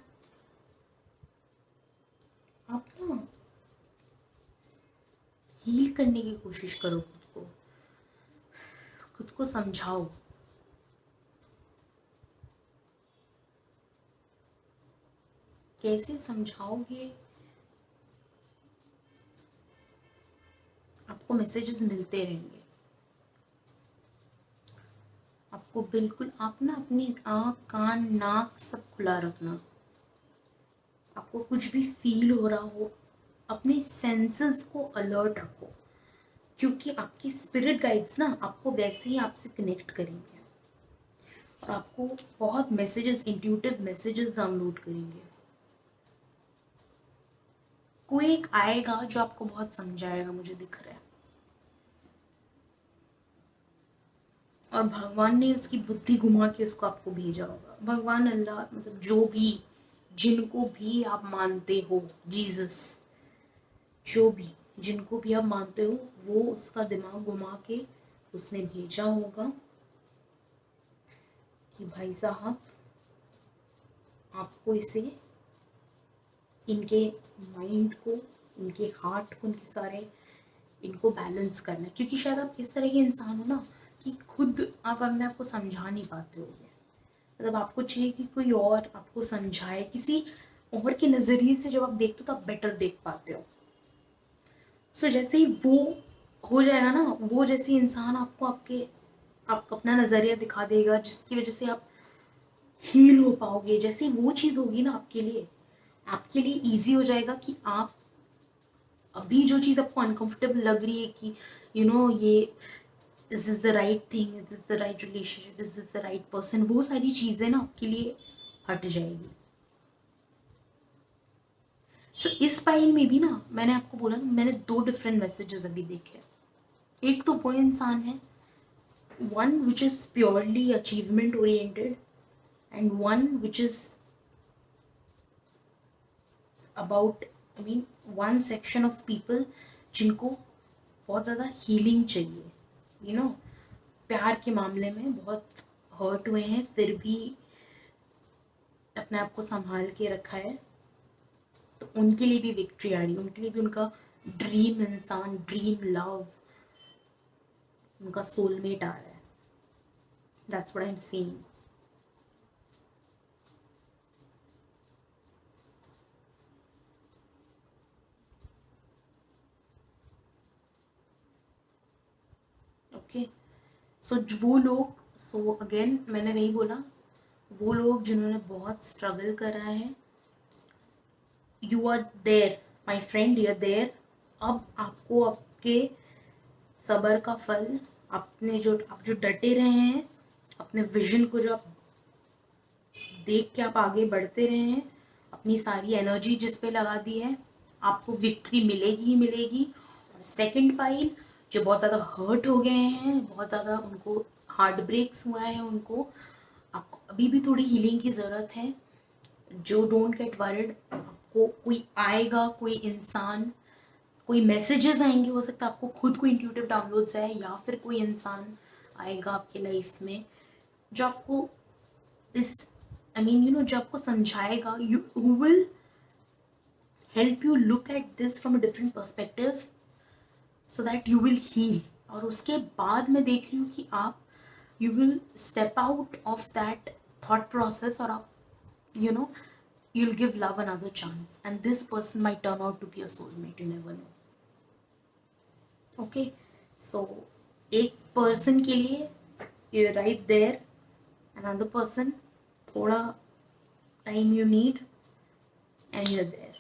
आप ना हील करने की कोशिश करो, खुद को समझाओ. कैसे समझाओगे? आपको मैसेजेस मिलते रहेंगे, आपको बिल्कुल, आप ना अपनी आँख कान नाक सब खुला रखना. आपको कुछ भी फील हो रहा हो, अपने सेंसेस को अलर्ट रखो, क्योंकि आपकी स्पिरिट गाइड्स ना आपको वैसे ही आपसे कनेक्ट करेंगे और आपको बहुत मैसेजेस, इंट्यूटिव मैसेजेस डाउनलोड करेंगे. कोई एक आएगा जो आपको बहुत समझाएगा, मुझे दिख रहा है, और भगवान ने उसकी बुद्धि घुमा के उसको आपको भेजा होगा. भगवान, अल्लाह, मतलब जो भी, जिनको भी आप मानते हो, जीसस, जो भी, जिनको भी आप मानते हो, वो उसका दिमाग घुमा के उसने भेजा होगा कि भाई साहब आपको इसे, इनके माइंड को, इनके हार्ट को, इनके सारे, इनको बैलेंस करना है. क्योंकि शायद आप इस तरह के इंसान हो ना कि खुद आप अपने आप को समझा नहीं पाते होगे, मतलब आपको चाहिए कि कोई और आपको समझाए, किसी और के नज़रिए से जब आप देखते हो तो आप बेटर देख पाते हो. सो जैसे ही वो हो जाएगा ना, वो जैसी इंसान आपको आपको अपना नज़रिया दिखा देगा, जिसकी वजह से आप हील हो पाओगे. जैसे ही वो चीज़ होगी ना आपके लिए ईजी हो जाएगा कि आप अभी जो चीज़ आपको अनकंफर्टेबल लग रही है कि ये is this the right thing, is this the right relationship, is this the right person, वो सारी चीज़ें ना आपके लिए हट जाएगी. सो इस फाइल में भी ना मैंने आपको बोला ना, मैंने 2 डिफरेंट मैसेजेस अभी देखे. एक तो वो इंसान है, one which is purely achievement oriented and one which is about, I mean, one section of people जिनको बहुत ज़्यादा हीलिंग चाहिए, प्यार के मामले में बहुत हर्ट हुए हैं, फिर भी अपने आप को संभाल के रखा है. तो उनके लिए भी विक्ट्री आ रही है, उनके लिए भी उनका ड्रीम इंसान, ड्रीम लव, उनका सोलमेट आ रहा है. That's what I am seeing. Okay, so वो लोग, सो अगेन मैंने वही बोला, वो लोग जिन्होंने बहुत स्ट्रगल करा है, you are there my friend, you are there. अब आपको आपके सबर का फल, आपने आप जो डटे रहे हैं, अपने विजन को जो आप देख के आप आगे बढ़ते रहे हैं, अपनी सारी एनर्जी जिस पे लगा दी है, आपको विक्ट्री मिलेगी ही मिलेगी. और सेकंड पाइल जो बहुत ज़्यादा हर्ट हो गए हैं, बहुत ज़्यादा उनको हार्ट ब्रेक्स हुआ है, उनको आपको अभी भी थोड़ी हीलिंग की ज़रूरत है. जो डोंट गेट वरिड, आपको कोई आएगा, कोई इंसान, कोई मैसेजेस आएंगे, हो सकता है आपको खुद को इंट्यूटिव डाउनलोड्स है, या फिर कोई इंसान आएगा आपके लाइफ में जो आपको इस जो आपको समझाएगा, you will help you look at this from a different perspective so that you will heal. और उसके बाद मैं देख रही हूँ कि आप you will step out of that thought process, और आप you know you'll give love another chance, and this person might turn out to be a soulmate, you never know. Okay, so एक person के लिए you're right there, another person थोड़ा time you need and you're there.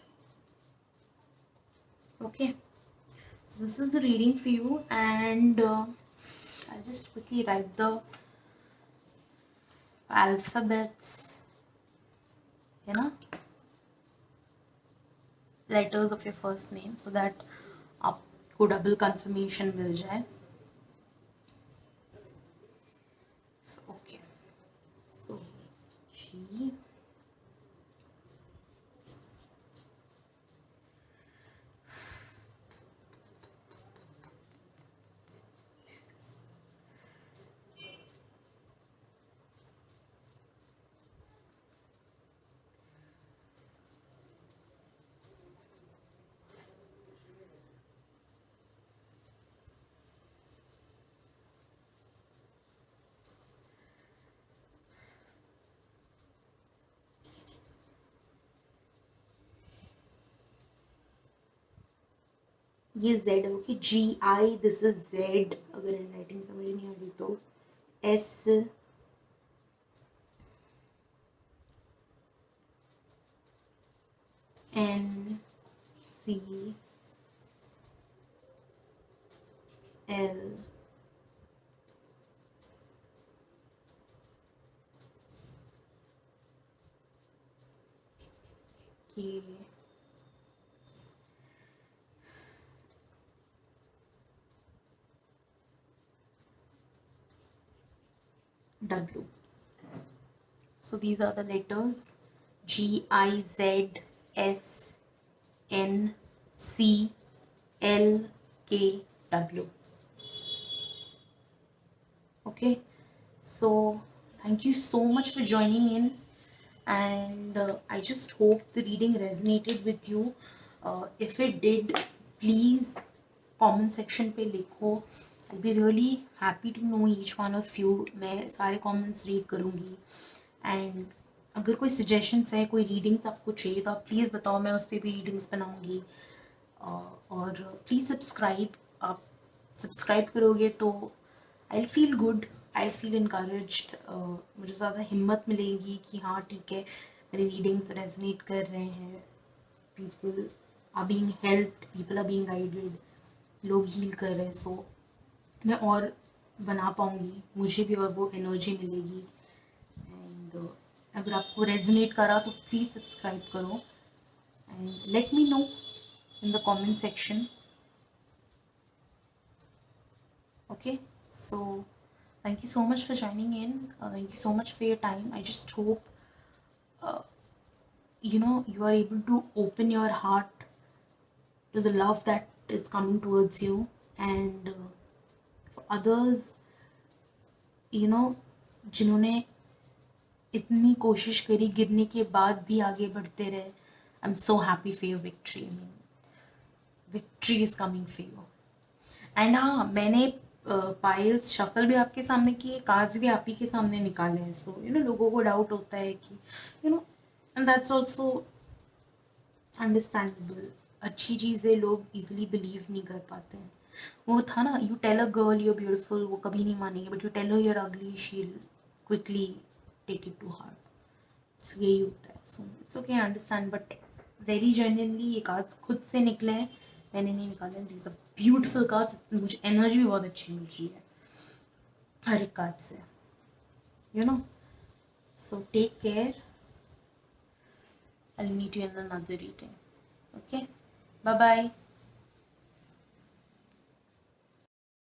Okay, so this is the reading for you, and I'll just quickly write the alphabets, you know, letters of your first name, so that आपको डबल कंफर्मेशन मिल जाए. Okay, so G, ये Z होगी, GI, दिस इज Z, अगर हैंड राइटिंग समझ नहीं आ रही तो S, N, C, L, K, W. So these are the letters G, I, Z, S, N, C, L, K, W. Okay, so thank you so much for joining in, and I just hope the reading resonated with you. If it did, please comment section पे लिखो. I'll be really happy to know each one of you. मैं सारे comments read करूँगी, and अगर कोई suggestions है, कोई readings आपको चाहिए तो आप प्लीज़ बताओ, मैं उस पर भी readings बनाऊँगी. और प्लीज़ सब्सक्राइब, आप सब्सक्राइब करोगे तो आई feel good, I feel encouraged, मुझे ज़्यादा हिम्मत मिलेगी कि हाँ ठीक है, मेरे रीडिंग्स रेजनेट कर रहे हैं, people are being helped, people are being guided, लोग हील कर रहे हैं. सो मैं और बना पाऊँगी, मुझे भी और वो एनर्जी मिलेगी. एंड अगर आपको रेजनेट करा तो प्लीज़ सब्सक्राइब करो, and let me know in the comment section. Okay, so thank you so much for joining in, thank you so much for your time. I just hope you are able to open your heart to the love that is coming towards you, and for others, जिन्होंने इतनी कोशिश करी, गिरने के बाद भी आगे बढ़ते रहे, I am so happy for your victory. Victory is coming for you. And हाँ, मैंने पाइल्स शफल भी आपके सामने किए, कार्ड्स भी आप ही के सामने निकाले हैं. सो लोगों को डाउट होता है कि एंड दैट्स ऑल्सो अंडरस्टैंडेबल. अच्छी चीज़ें लोग इजीली बिलीव नहीं कर पाते हैं. वो था ना, you tell a girl you are beautiful, वो कभी नहीं मानेंगे, but you tell her you are ugly, she will quickly take it to heart. So यही होता है. So it's okay, I understand, but very genuinely ये कार्ड्स खुद से निकले हैं, मैंने नहीं निकाले. These are beautiful cards. मुझे एनर्जी भी बहुत अच्छी मिल रही है हर एक कार्ड से, so take care. I'll meet you in another reading. Okay, bye bye.